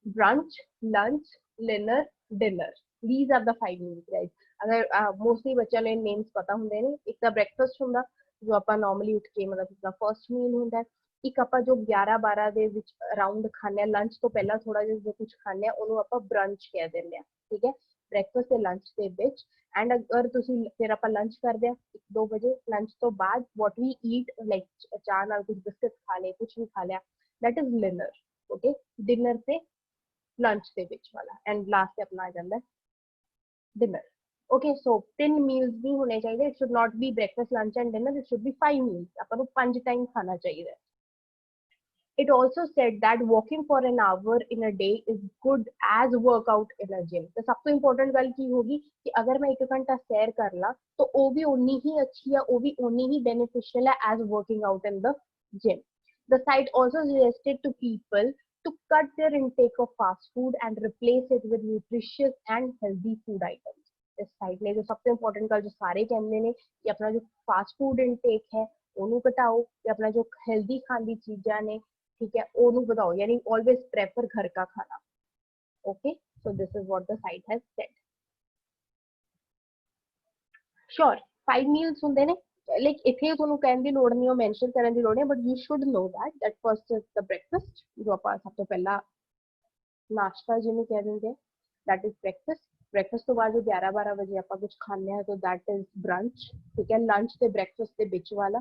brunch, lunch, dinner, dinner. These are the 5 meals, guys। अगर मोस्टली बच्चों ने नेम्स पता होंगे ने, एक तो ब्रेकफास्ट होंगे जो आप नॉर्मली उठ के मतलब अपना फर्स्ट मील होंगे है। एक आप जो 11-12 ਦੇ ਵਿੱਚ ਅਰਾਊਂਡ ਖਾਂਦੇ ਆ ਲੰਚ ਤੋਂ ਪਹਿਲਾਂ ਥੋੜਾ ਜਿਹਾ ਕੁਝ ਖਾਂਦੇ ਆ ਉਹਨੂੰ ਆਪਾਂ ਬ੍ਰੰਚ ਕਹਿ ਦਿੰਦੇ ਆ, ਠੀਕ ਹੈ। ਬ੍ਰੇਕਫਾਸਟ ਤੇ ਲੰਚ ਦੇ ਵਿੱਚ ਐਂਡ ਅਗਰ ਤੁਸੀਂ ਫਿਰ ਆਪਾਂ ਲੰਚ ਕਰਦੇ ਆ 1-2 ਵਜੇ, ਲੰਚ ਤੋਂ ਬਾਅਦ what we eat ਲਾਈਕ ਚਾਹ ਨਾਲ ਕੁਝ ਬਿਸਕਟ ਖਾ ਲਏ ਕੁਝ ਵੀ ਖਾ ਲਿਆ, that is dinner। Okay, dinner से लंच ਦੇ ਵਿੱਚ ਵਾਲਾ ਐਂਡ ਲਾਸਟ ਤੇ ਆਪਣਾ ਆ ਜਾਂਦਾ डिनर। ओके, सो 3 मील्स नहीं होने चाहिए। It should not be breakfast lunch and dinner, it should be 5 meals. अपन को 5 टाइम खाना चाहिए। It also said that walking for an hour in a day is good as workout in a gym। तो सबसे important गल की होगी कि अगर मैं 1 घंटा सैर कर ला तो वो भी उन्नी ही अच्छी है, वो भी उन्नी ही बेनिफिशियल है as working out in the gym। The site also suggested to people to cut their intake of fast food and replace it with nutritious and healthy food items। इस साइट ने जो सबसे इम्पोर्टेंट गल जो सारे कहते हैं कि अपना जो फास्ट फूड इनटेक है ਉਹਨੂੰ ਘਟਾਓ ਤੇ अपना जो हेल्दी खाने की चीज़ां ने, ठीक है, ਉਹਨੂੰ ਵਧਾਓ, यानी ऑलवेज प्रेफर घर का खाना। Okay, so this is what the site has said. Sure 5 meals ਹੁੰਦੇ ਨੇ, ਲਾਈਕ ਇੱਥੇ ਤੁਹਾਨੂੰ ਕਹਿਣ ਦੀ ਲੋੜ ਨਹੀਂ, ਉਹ ਮੈਂਸ਼ਨ ਕਰਨ ਦੀ ਲੋੜ ਨਹੀਂ, but you should know that first is the breakfast ਜੋ ਆਪਾਂ ਸਭ ਤੋਂ ਪਹਿਲਾਂ ਨਾਸ਼ਤਾ ਜਿਹਨੂੰ ਕਹਿ ਦਿੰਦੇ ਆ, that is breakfast। ब्रेकफास्ट तो बाद 11-12 बजे आप कुछ खाने हैं तो दैट इज ब्रंच, ठीक है। लंच से ब्रेकफास्ट के बीच वाला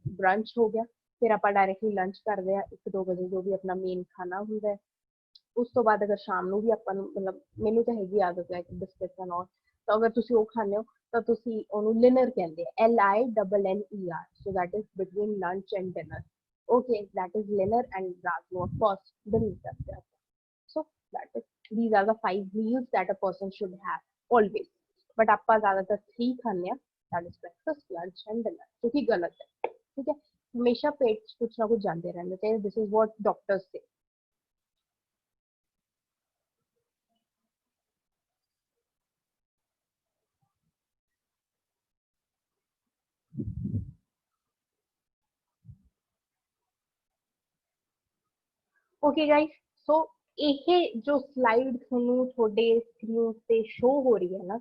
ब्रंच हो गया। फिर आप डायरेक्टली लंच करते हैं 1-2 बजे जो भी अपना मेन खाना होंगे है। उस तो बाद अगर शाम ਨੂੰ ਵੀ ਆਪਾਂ ਨੂੰ मतलब ਮੈਨੂੰ ਤਾਂ ਹੈਗੀ ਆਦਤ ਹੈ ਕਿ ਬਿਸਕਟ ਦਾ ਨੌਟ, ਤਾਂ ਅਗਰ ਤੁਸੀਂ ਉਹ ਖਾਂਦੇ ਹੋ ਤਾਂ ਤੁਸੀਂ ਉਹਨੂੰ ਲਿਨਰ ਕਹਿੰਦੇ ਆ, LINNER। So that is between lunch and dinner. Okay, that is linear and रात ਨੂੰ ऑफ कोर्स डिनर करते हैं। So that is these are the 5 meals that a person should have always, but ਆਪਾਂ ਜ਼ਿਆਦਾਤਰ 3 ਖਾਂਦੇ ਆ, that is breakfast, lunch and dinner, जो कि गलत है, ठीक है। हमेशा पेट कुछ ना कुछ जाते रहना चाहिए। दिस इज व्हाट डॉक्टर्स से। ओके गाइस, सो ਇਹ ਜੋ ਸਲਾਈਡ ਤੁਹਾਨੂੰ ਤੁਹਾਡੇ ਸਕਰੀਨ ਤੇ ਸ਼ੋ ਹੋ ਰਹੀ ਹੈ ਨਾ,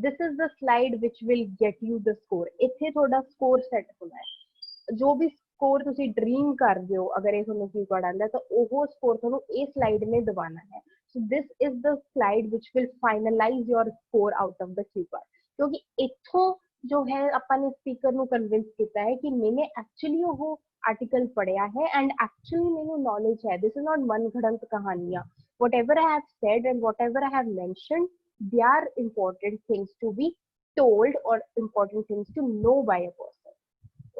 this is the slide which will get you the score. ਇੱਥੇ ਤੁਹਾਡਾ ਸਕੋਰ ਸੈੱਟ ਹੋਣਾ ਹੈ। ਜੋ ਵੀ ਸਕੋਰ ਤੁਸੀਂ ਡ੍ਰੀਮ ਕਰਦੇ ਹੋ, ਅਗਰ ਇਹ ਤੁਹਾਨੂੰ ਕੀਵਰਡ ਆਉਂਦਾ ਤਾਂ ਉਹ ਸਕੋਰ ਤੁਹਾਨੂੰ ਇਹ ਸਲਾਈਡ ਨੇ ਦਿਵਾਉਣਾ ਹੈ। So this is the slide which will finalize your score out of the keyword. ਕਿਉਂਕਿ ਇੱਥੋਂ ਜੋ ਹੈ ਆਪਾਂ ਨੇ ਸਪੀਕਰ ਨੂੰ ਕਨਵਿੰਸ ਕੀਤਾ ਹੈ ਕਿ ਮੈਨੇ ਐਕਚੁਅਲੀ ਉਹ ਆਰਟੀਕਲ ਪੜਿਆ ਹੈ ਐਂਡ ਐਕਚੁਅਲੀ ਮੈਨੂੰ ਨੌਲੇਜ ਹੈ। ਦਿਸ ਇਜ਼ ਨॉट मनगढ़ंत कहानियां। whatever I have said and whatever I have mentioned, they are important things to be told or important things to know by a person.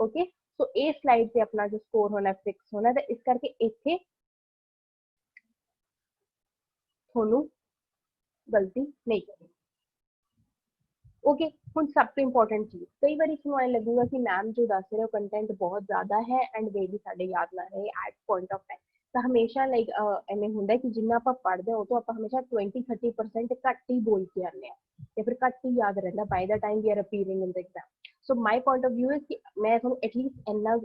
Okay, so a slide पे अपना जो score होना fix होना है, इस करके इथे थोनू गलती नहीं करनी। ओके, ਹੁਣ ਸਭ ਤੋਂ ਇੰਪੋਰਟੈਂਟ ਚੀਜ਼, ਕਈ ਵਾਰੀ ਤੁਹਾਨੂੰ ਐ ਲੱਗੂਗਾ ਕਿ ਮੈਮ ਜੋ ਦੱਸ ਰਹੇ ਹੋ ਕੰਟੈਂਟ ਬਹੁਤ ਜ਼ਿਆਦਾ ਹੈ ਐਂਡ ਵੇ ਵੀ ਸਾਡੇ ਯਾਦ ਨਾ ਰਹੇ ਐਟ ਪੁਆਇੰਟ ਆਫ ਟਾਈਮ। ਤਾਂ ਹਮੇਸ਼ਾ ਲਾਈਕ ਐਵੇਂ ਹੁੰਦਾ ਕਿ ਜਿੰਨਾ ਆਪਾਂ ਪੜ੍ਹਦੇ ਹਾਂ ਉਹ ਤੋਂ ਆਪਾਂ ਹਮੇਸ਼ਾ 20-30% ਘੱਟ ਹੀ ਬੋਲ ਕੇ ਆਉਂਦੇ ਹਾਂ ਤੇ ਫਿਰ ਘੱਟ ਹੀ ਯਾਦ ਰਹਿੰਦਾ by the time we are appearing in the exam. So my point of view ਹੈ ਕਿ ਮੈਂ ਤੁਹਾਨੂੰ ਐਟਲੀਸਟ ਇੰਨਾ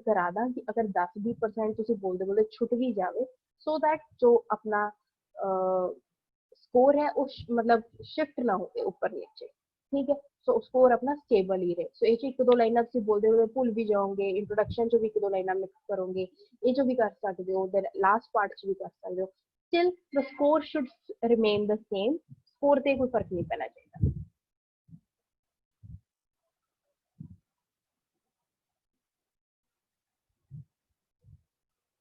ਕਰਾ ਦਾਂ ਕਿ ਅਗਰ 10-20% ਤੁਸੀਂ ਬੋਲਦੇ ਬੋਲਦੇ ਛੁੱਟ ਵੀ ਜਾਵੇ ਸੋ ਦੈਟ ਜੋ ਆਪਣਾ ਸਕੋਰ ਹੈ ਉਹ मतलब शिफ्ट ना होते ऊपर नीचे। ठीक है, सो स्कोर अपना स्टेबल ही रहे। सो ये एक दो लाइना तुम बोलते हुए भूल भी जाओगे, इंट्रोडक्शन जो भी एक दो लाइना मिक्स करोगे, ये जो भी कर सकते हो, देन लास्ट पार्ट भी कर सकते हो। Still the score should remain the same. Score पे कोई फर्क नहीं पैना चाहिए।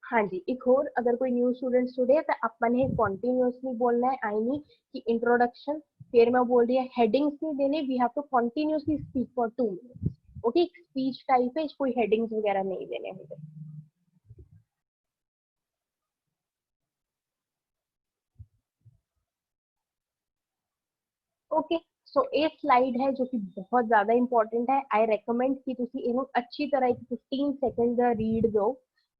हाँ जी, एक और अगर कोई न्यू स्टूडेंट जुड़े तो अपन ने कॉन्टिन्यूसली बोलना है। आई मीन कि इंट्रोडक्शन फिर मैं बोल रही है, हेडिंग्स नहीं देने, we have to continuously speak for 2 minutes. Okay, speech type है, कोई हेडिंग्स वगैरह नहीं देने मुझे। ओके, सो एक स्लाइड है जो कि बहुत ज्यादा इंपॉर्टेंट है। आई रेकमेंड कि ਤੁਸੀਂ ਇਹਨੂੰ अच्छी तरह एक 15 सेकंड ਦਾ रीड दो।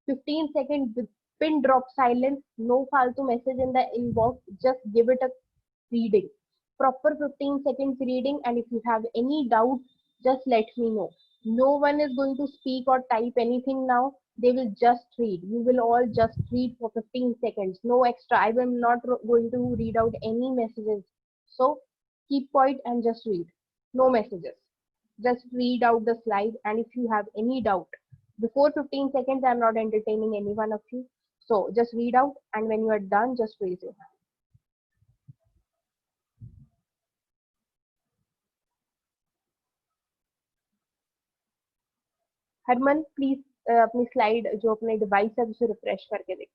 15 second with pin drop silence, no फालतू message in the inbox, just give it a reading, proper 15 seconds reading, and if you have any doubt just let me know. No one is going to speak or type anything now, they will just read. You will all just read for 15 seconds, no extra. I am not going to read out any messages, so keep quiet and just read. No messages. Just read out the slide. And if you have any doubt, before 15 seconds, I'm not entertaining any one of you. So just read out, and when you are done, just raise your hand. Harman please अपनी slide जो अपने device है उसे refresh करके देख।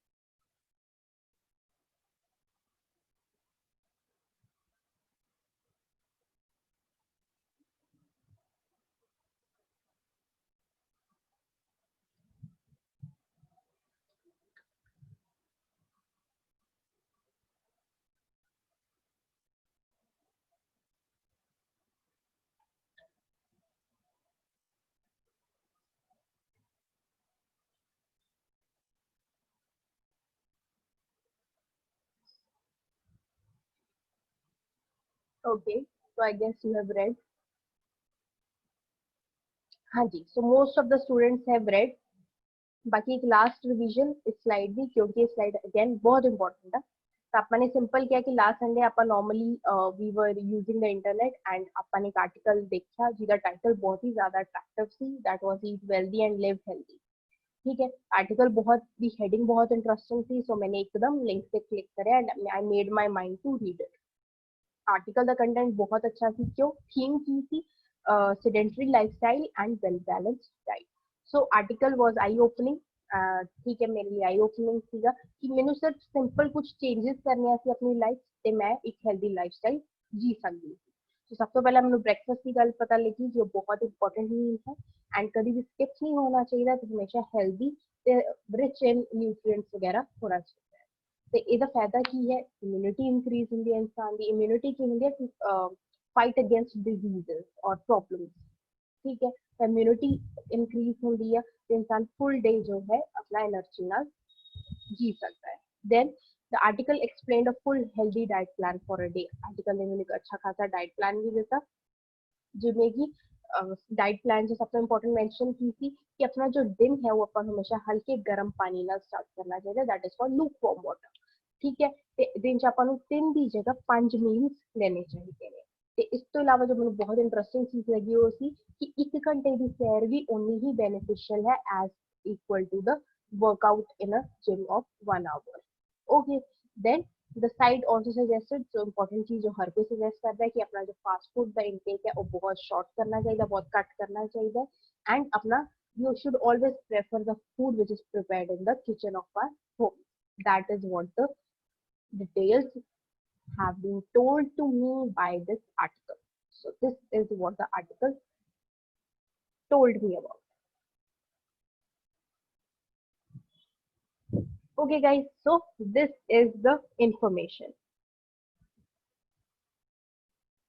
Okay, so I guess you have read. हाँ जी, so most of the students have read. बाकी एक लास्ट रिवीजन इस स्लाइड ਦੀ ਕਿਉਂਕਿ ਇਹ ਸਲਾਈਡ ਅਗੇਨ ਬਹੁਤ ਇੰਪੋਰਟੈਂਟ ਹੈ। ਤਾਂ ਆਪਾਂ ਨੇ ਸਿੰਪਲ ਕਿਹਾ ਕਿ ਲਾਸਟ ਸੰਡੇ ਆਪਾਂ ਨਾਰਮਲੀ ਵੀ ਵਰ ਯੂਜ਼ਿੰਗ ਦ ਇੰਟਰਨੈਟ ਐਂਡ ਆਪਾਂ ਨੇ ਇੱਕ ਆਰਟੀਕਲ ਦੇਖਿਆ ਜਿਹਦਾ ਟਾਈਟਲ ਬਹੁਤ ਹੀ ਜ਼ਿਆਦਾ ਅਟਰੈਕਟਿਵ ਸੀ, that was eat healthy and live healthy. ठीक है, आर्टिकल बहुत दी हेडिंग बहुत इंटरेस्टिंग थी, सो मैंने एकदम लिंक पे क्लिक करा and I made my mind to read it. Article का कंटेंट बहुत अच्छा थी। क्यों? थीम की थी sedentary lifestyle and well balanced diet. So article was eye opening. ठीक है, मेरे लिए आई ओपनिंग ਸੀਗਾ ਕਿ ਮੈਨੂੰ ਸਿਰਫ ਸਿੰਪਲ ਕੁਝ ਚੇਂजेस ਕਰਨੀਆਂ ਸੀ ਆਪਣੀ ਲਾਈਫ ਤੇ ਮੈਂ ਇੱਕ ਹੈਲਦੀ ਲਾਈਫਸਟਾਈਲ ਜੀ ਸਕਦੀ ਸੀ। तो सब तो पहले मैं ब्रेकफास्ट की गल पता लगी जो बहुत इंपॉर्टेंट मील है एंड कभी भी स्किप नहीं होना चाहिए। तो हमेशा हेल्दी रिच इन न्यूट्रिएंट्स वगैरह होना चाहिए। तो ਇਹਦਾ ਫਾਇਦਾ ਕੀ ਹੈ? ਇਮਿਊਨਿਟੀ ਇੰਕਰੀਜ਼ ਹੁੰਦੀ ਹੈ, ਇਨਸਾਨ ਦੀ ਇਮਿਊਨਿਟੀ ਕੀ ਹੁੰਦੀ ਹੈ फाइट अगेंस्ट डिजीजेस और प्रॉब्लम्स। ठीक है, इम्यूनिटी इंक्रीज होती है तो इंसान फुल डे जो है अपना एनर्जी ना जी सकता है। Then the article explained a full healthy diet plan for a day. Article ने मुझे अच्छा खासा डाइट प्लान भी देता जिसमें कि डाइट प्लान जो सबसे इम्पोर्टेंट मेंशन की थी कि अपना जो दिन है वो अपन हमेशा हल्के गर्म पानी ना स्टार्ट करना चाहिए, that is for look warm water. ਠੀਕ ਹੈ। ਤੇ ਦਿਨ ਚ ਆਪਾਂ ਨੂੰ 3 ਦੀ ਜਗ੍ਹਾ 5 ਮੀਲਸ ਲੈਣੇ ਚਾਹੀਦੇ ਨੇ। ਤੇ ਇਸ ਤੋਂ ਇਲਾਵਾ ਜੋ ਮੈਨੂੰ ਬਹੁਤ ਇੰਟਰਸਟਿੰਗ ਚੀਜ਼ ਲੱਗੀ ਉਹ ਸੀ ਕਿ 1 ਘੰਟੇ ਦੀ ਸੈਰ ਵੀ ਓਨੀ ਹੀ ਬੈਨੀਫੀਸ਼ੀਅਲ ਹੈ as equal to the workout in a gym of 1 hour. Okay, then the site also suggested जो important चीज जो हर कोई suggest करता है कि अपना जो फास्ट फूड का intake है वो बहुत short करना चाहिए, बहुत कट करना चाहिए, and अपना you should always prefer the food which is prepared in the kitchen of our home. That is what the details have been told to me by this article. So this is what the article told me about. Okay guys, so this is the information.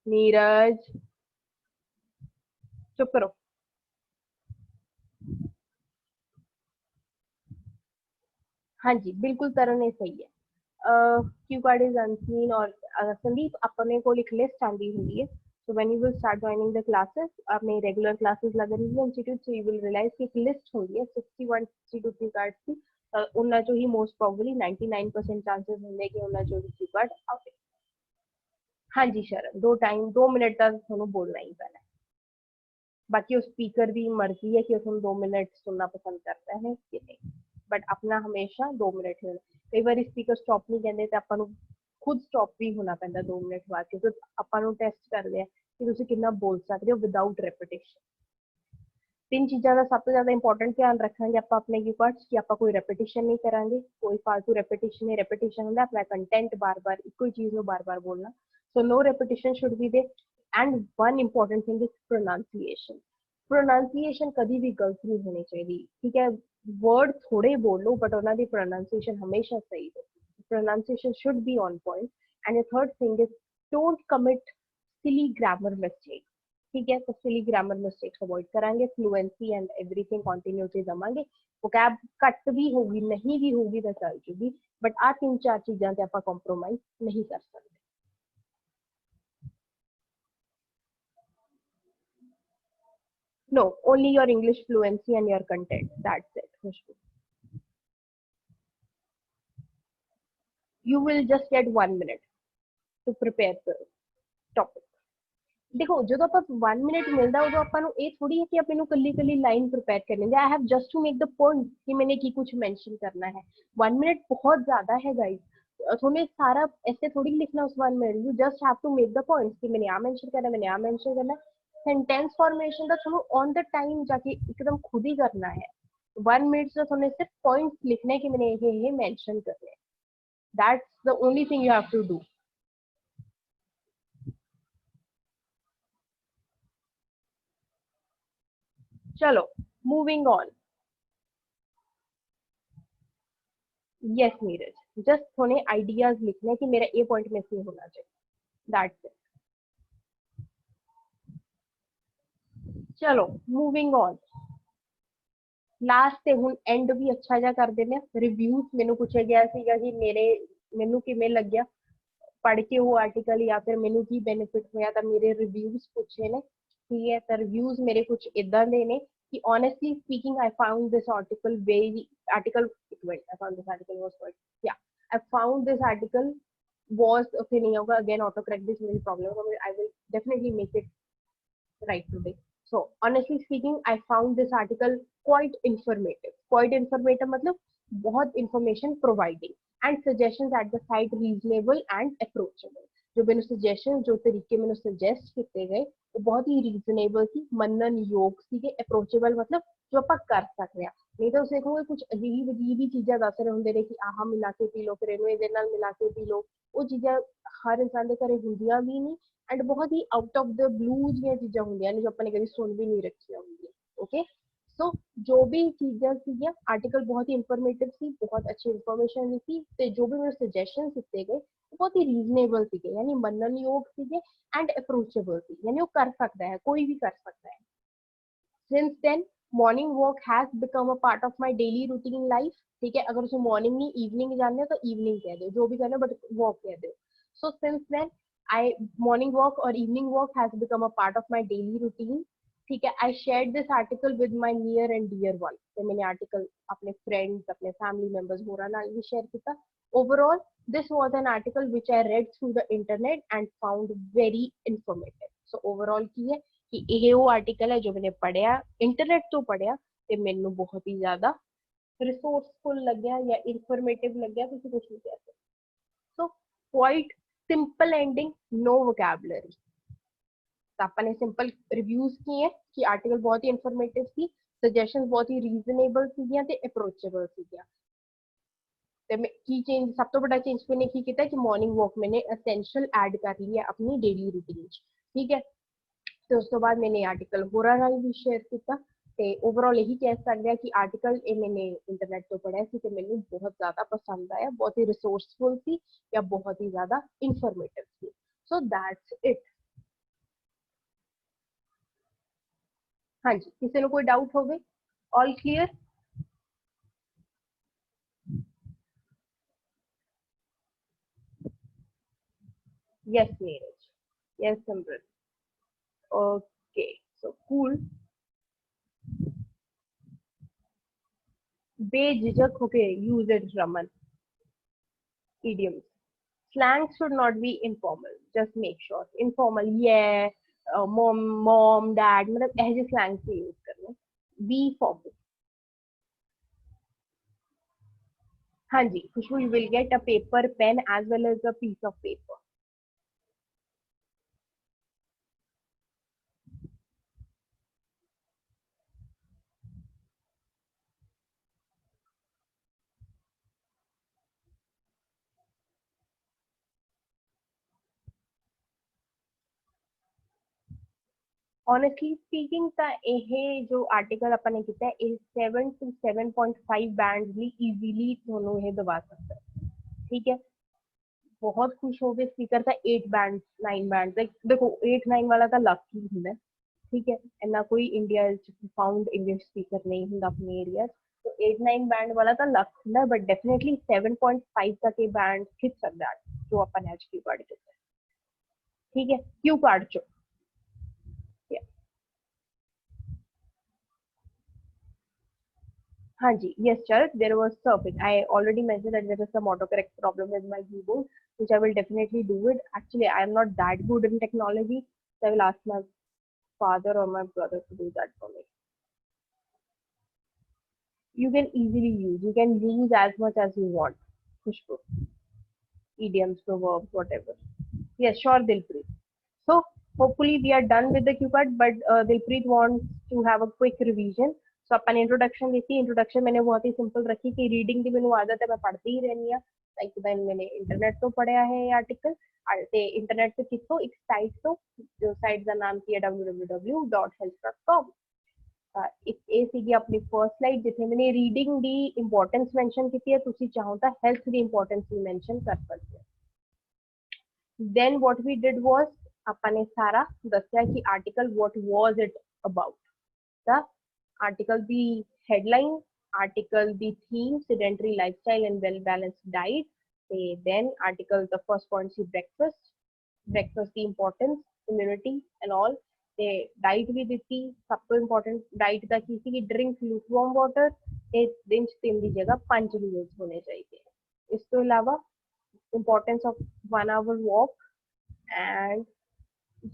Neeraj चुप करो। हाँ जी, बिल्कुल तरह ने सही है। Q card is unseen और संदीप अपने को लिख लिस्ट आंदी हुई है। So when you will start joining the classes, अपने रेगुलर क्लासेस लग रही है institute, so you will realize कि एक लिस्ट होगी है 61 62 क्यू कार्ड की। उनना जो ही मोस्ट प्रोबेबली 99% चांसेस होंगे कि उनना जो क्यू कार्ड आवे। हाँ जी शरण, 2 मिनट तक ਤੁਹਾਨੂੰ बोलना ही पैना है। बाकी उस स्पीकर की मर्जी है कि उसमें 2 मिनट सुनना पसंद करता है कि नहीं, बट अपना हमेशा 2 मिनट ही होना। कई बार स्पीकर स्टॉप नहीं कहते तो ਆਪਾਂ ਨੂੰ खुद स्टॉप भी होना पैंदा 2 मिनट बाद, क्योंकि ਆਪਾਂ ਨੂੰ ਟੈਸਟ ਕਰਦੇ ਆ ਕਿ ਤੁਸੀਂ ਕਿੰਨਾ ਬੋਲ ਸਕਦੇ ਹੋ ਵਿਦਆਊਟ ਰੈਪੀਟੀਸ਼ਨ। ਤਿੰਨ ਚੀਜ਼ਾਂ ਦਾ ਸਭ ਤੋਂ ਜ਼ਿਆਦਾ ਇੰਪੋਰਟੈਂਟ ਧਿਆਨ ਰੱਖਾਂਗੇ ਆਪਾਂ ਆਪਣੇ ਕੀਵਰਡਸ ਕਿ ਆਪਾਂ ਕੋਈ ਰੈਪੀਟੀਸ਼ਨ ਨਹੀਂ ਕਰਾਂਗੇ, ਕੋਈ ਫालतू ਰੈਪੀਟੀਸ਼ਨ ਨਹੀਂ। ਰੈਪੀਟੀਸ਼ਨ ਹੁੰਦਾ ਆਪਣਾ ਕੰਟੈਂਟ ਬਾਰ-ਬਾਰ ਇੱਕੋ ਹੀ ਚੀਜ਼ ਨੂੰ ਬਾਰ-ਬਾਰ ਬੋਲਣਾ। ਸੋ no repetition should be there, and one important thing is pronunciation. pronunciation कभी भी गलत नहीं होनी चाहिए, ठीक है। वर्ड थोड़े बोलो बट ਉਹਨਾਂ ਦੀ pronunciation हमेशा सही हो। pronunciation should be on point. And the third thing is don't commit silly grammar mistakes, ठीक है। तो silly grammar mistakes अवॉइड करांगे, fluency and everything continuity दवांगे। vocab ਘੱਟ ਵੀ ਹੋगी नहीं भी होगी ਤਾਂ ਚੱਲ ਜੂਗੀ, बट ਆ 3-4 ਚੀਜ਼ਾਂ ਤੇ ਆਪਾਂ ਕੰਪਰੋਮਾਈਜ਼ नहीं कर सकते। No, only your English fluency and your content. That's it, Khushbu. You will just get 1 minute to prepare the topic. देखो जो तो आप 1 मिनट मिलता उदो ਆਪਾਂ ਨੂੰ ਇਹ ਥੋੜੀ ਹੈ ਕਿ ਆਪਾਂ ਨੂੰ ਕੱਲੀ ਲਾਈਨ प्रिपेयर करनी है। I have just to make the point कि मैंने की कुछ मेंशन करना है। 1 मिनट बहुत ज्यादा है गाइस, तुम्हें सारा ऐसे थोड़ी लिखना उस 1 minute. You just have to make the points कि मैंने आ मेंशन करना है, मैंने आ मेंशन करना है। सेंटेंस फॉर्मेशन का थोड़ा ऑन द टाइम जाके एकदम खुद ही करना है। 1 मिनट से थोड़े सिर्फ पॉइंट्स लिखने के मैंने ये मेंशन करने हैं। That's the only thing you have to do. चलो moving on. Yes Neeraj, just थोड़े आइडियाज लिखने कि मेरा ये पॉइंट मिस नहीं होना चाहिए। That's it. चलो मूविंग ऑन। लास्ट ਤੇ ਹੁਣ ਐਂਡ ਵੀ ਅੱਛਾ ਜਿਹਾ ਕਰ ਦਿੰਦੇ ਆ। ਰਿਵਿਊਜ਼ ਮੈਨੂੰ ਪੁੱਛਿਆ ਗਿਆ ਸੀਗਾ ਕਿ ਮੈਨੂੰ ਕਿਵੇਂ ਲੱਗਿਆ ਪੜ੍ਹ ਕੇ ਉਹ ਆਰਟੀਕਲ, ਜਾਂ ਫਿਰ ਮੈਨੂੰ ਕੀ ਬੈਨੀਫਿਟ ਹੋਇਆ, ਤਾਂ ਮੇਰੇ ਰਿਵਿਊਜ਼ ਪੁੱਛੇ ਨੇ, ਠੀਕ ਹੈ। ਤਾਂ ਰਿਵਿਊਜ਼ ਮੇਰੇ ਕੁਝ ਇਦਾਂ ਦੇ ਨੇ कि honestly speaking I found this article very article wait I found this article was quite yeah I found this article was okay नहीं होगा again autocorrect this मेरी problem है, I will definitely make it right today. So honestly speaking I found this article quite informative मतलब बहुत information providing and suggestions at the site reasonable and approachable। जो मैंने suggestions जो तरीके मैंने suggest किए गए वो बहुत ही रीजनेबल सी, मनन योग सी, अप्रोचेबल मतलब जो आप कर सकते हैं। नहीं तो उसे देखोगे कुछ अजीब ही चीज़ें दस रहे होंगे ने कि आह मिला के पी लो, फिर इनू ਇਹਦੇ ਨਾਲ मिला के पी लो। वो चीज़ें हर इंसान के घरे ਹੁੰਦੀਆਂ भी नहीं एंड बहुत ही आउट ऑफ द ब्लू ਦੀਆਂ ਚੀਜ਼ਾਂ ਹੁੰਦੀਆਂ ਨੇ जो अपने कभी सुन भी नहीं रखी होंगी। ओके सो जो भी चीज़ें सी आर्टिकल बहुत ही इंफॉर्मेटिव सी, बहुत अच्छी इंफॉर्मेशन दी थी, तो जो भी मेरे सजेशन दिए गए बहुत ही रीजनेबल थे, यानी मनन योग थे एंड अप्रोचेबल थी, यानी वो कर सकता है, कोई भी कर सकता है। Since then morning walk has become a part of my daily routine life, ठीक है। अगर उसे मॉर्निंग नहीं इवनिंग जाने हो तो इवनिंग कह दो, जो भी करना बट वॉक कह दो। So since then I morning walk और evening walk has become a part of my daily routine, ठीक है। I share this article with my near and dear one, तो मैंने आर्टिकल अपने फ्रेंड्स अपने फैमिली मेंबर्स होरा नाल भी शेयर किया। Overall, this was an article which I read through the internet and found very informative. So overall ਕੀ ਹੈ ਕਿ ਇਹ ਉਹ ਆਰਟੀਕਲ ਹੈ ਜੋ ਮੈंने ਪੜਿਆ ਇੰਟਰਨੈਟ ਤੋਂ ਪੜਿਆ ਤੇ ਮੈਨੂੰ ਬਹੁਤ ਹੀ ਜ਼ਿਆਦਾ ਰਿਸੋਰਸਫੁਲ ਲੱਗਿਆ ਜਾਂ ਇਨਫੋਰਮੇਟਿਵ ਲੱਗਿਆ, ਤੁਸੀਂ ਕੁਝ ਵੀ ਕਹਿ ਸਕਦੇ। So quite simple ending, no vocabulary. ਤਾਂ ਆਪਾਂ ਨੇ ਸਿੰਪਲ ਰਿਵਿਊਜ਼ ਕੀਏ ਕਿ ਆਰਟੀਕਲ ਬਹੁਤ ਹੀ ਇਨਫੋਰਮੇਟਿਵ ਸੀ, ਸਜੈਸ਼ਨਸ ਬਹੁਤ ਹੀ ਰੀਜ਼ਨੇਬਲ ਸੀਗੀਆਂ ਤੇ ਅਪਰੋਚੇਬਲ ਸੀਗੀਆਂ। ਤੇ ਕੀ ਚੇਂਜ, ਸਭ ਤੋਂ ਵੱਡਾ ਚੇਂਜ ਮੈंने ਕੀ ਕੀਤਾ ਕਿ ਮਾਰਨਿੰਗ ਵਾਕ मैंने ਐਸੈਂਸ਼ੀਅਲ ਐਡ ਕਰ ਲਈ ਹੈ ਆਪਣੀ ਡੇਲੀ ਰੂਟੀਨ ਚ, ਠੀਕ ਹੈ। ਤੇ ਉਸ ਤੋਂ ਬਾਅਦ मैंने ਆਰਟੀਕਲ ਹੋਰਾਂ ਨਾਲ ਵੀ ਸ਼ੇਅਰ ਕੀਤਾ ਤੇ ਓਵਰਆਲ ਇਹੀ ਕਹਿ ਸਕਦੇ ਆ ਕਿ ਆਰਟੀਕਲ ਇਹ मैंने ਇੰਟਰਨੈਟ ਤੋਂ ਪੜਿਆ ਸੀ ਤੇ ਮੈਨੂੰ ਬਹੁਤ ਜ਼ਿਆਦਾ ਪਸੰਦ ਆਇਆ, ਬਹੁਤ ਹੀ ਰਿਸੋਰਸਫੁਲ ਸੀ ਜਾਂ ਬਹੁਤ ਹੀ ਜ਼ਿਆਦਾ informative C. So that's it. ਹਾਂਜੀ, ਕਿਸੇ ਨੂੰ ਕੋਈ ਡਾਊਟ ਹੋਵੇ? ਆਲ clear? Yes, Neeraj. Yes, Simran. Okay, so cool. बेझिझक होके use it, Raman. Idioms. Slang should not be informal. Just make sure. Informal, yeah, mom, dad. मतलब ऐसे slang से use करना. Be formal. हाँ जी, Khushbu, you will get a paper, pen as well as a piece of paper. Honestly speaking, ਤਾਂ ਇਹ ਜੋ article ਆਪਾਂ ਨੇ ਕੀਤਾ ਹੈ ਇਹ 7 to 7.5 बैंड ਲਈ easily ਤੁਹਾਨੂੰ ਇਹ ਦਵਾ ਸਕਦਾ ਹੈ, ਠੀਕ ਹੈ। ਬਹੁਤ ਖੁਸ਼ ਹੋ ਗਏ ਸਪੀਕਰ ਤਾਂ 8 बैंड 9 बैंड ਲਾਈਕ ਦੇਖੋ 8 9 ਵਾਲਾ ਤਾਂ ਲੱਕ ਹੀ ਹੁੰਦਾ, ਠੀਕ ਹੈ। ਇੰਨਾ ਕੋਈ ਇੰਡੀਆ ਚ ਫਾਊਂਡ ਇੰਗਲਿਸ਼ ਸਪੀਕਰ ਨਹੀਂ ਹੁੰਦਾ ਆਪਣੇ ਏਰੀਆ तो 8 9 बैंड वाला ਤਾਂ ਲੱਕ ਹੁੰਦਾ, ਬਟ ਡੈਫੀਨਿਟਲੀ 7.5 ਤੱਕ ਇਹ बैंड ਖਿੱਚ ਸਕਦਾ ਹੈ ਜੋ ਆਪਾਂ ਨੇ ਅੱਜ ਕੀ ਪੜ੍ਹ ਕੀਤਾ, ਠੀਕ ਹੈ। ਕਿਉਂ ਕਾਰਡ ਚੋ Hanji, yes, Charat, there was surfing. I already mentioned that there is some autocorrect problem with my keyboard, which I will definitely do it. Actually, I am not that good in technology, so I will ask my father or my brother to do that for me. You can easily use. You can use as much as you want. Khushbu. Idioms, proverbs, whatever. Yes, sure, Dilpreet. So, hopefully we are done with the cue card, but Dilpreet wants to have a quick revision. So upon introduction देखी, introduction मैंने बहुत ही simple रखी कि reading की मैंने आदत है, मैं पढ़ती ही रहनी है। लाइक मैंने इंटरनेट तो पढ़ा है ये आर्टिकल ते इंटरनेट से कितो एक साइट तो जो साइट का नाम की है www.health.com। एक ए सीगी अपनी फर्स्ट स्लाइड जिथे मैंने रीडिंग दी इंपॉर्टेंस मेंशन की है, तुसी चाहो तो हेल्थ दी इंपॉर्टेंस भी मेंशन कर सकते हो। Then what we did was अपन ने सारा दस्या कि article what was it about, the article the headline, article the theme, sedentary lifestyle and well balanced diet, then article the first point see breakfast the importance, immunity and all, the diet भी ਦਿੱਤੀ ਸਭ ਤੋਂ important diet ਦਾ ਕੀ ਸੀ ਕਿ drink lukewarm water ਤੇ ਦਿਨ ਚ 3 ਦੀ ਜਗ੍ਹਾ 5 meals ਹੋਣੇ ਚਾਹੀਦੇ। ਇਸ ਤੋਂ ਇਲਾਵਾ importance of 1 hour walk and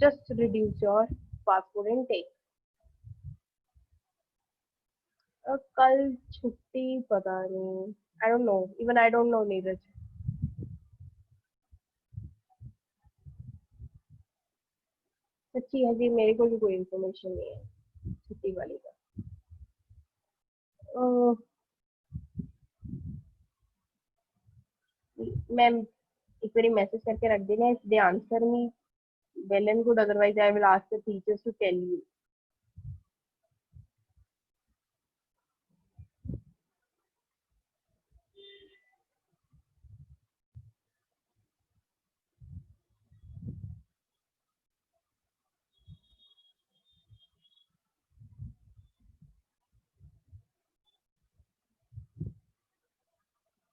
just reduce your fast food intake। कल छुट्टी पता नहीं, आई don't no, even I don't no Neeraj. सच्ची है जी, मेरे को भी कोई इन्फॉर्मेशन नहीं है छुट्टी वाली का। मैं एक बार मैसेज करके रख देना, if they answer me well and good, otherwise I will ask the teachers to tell you।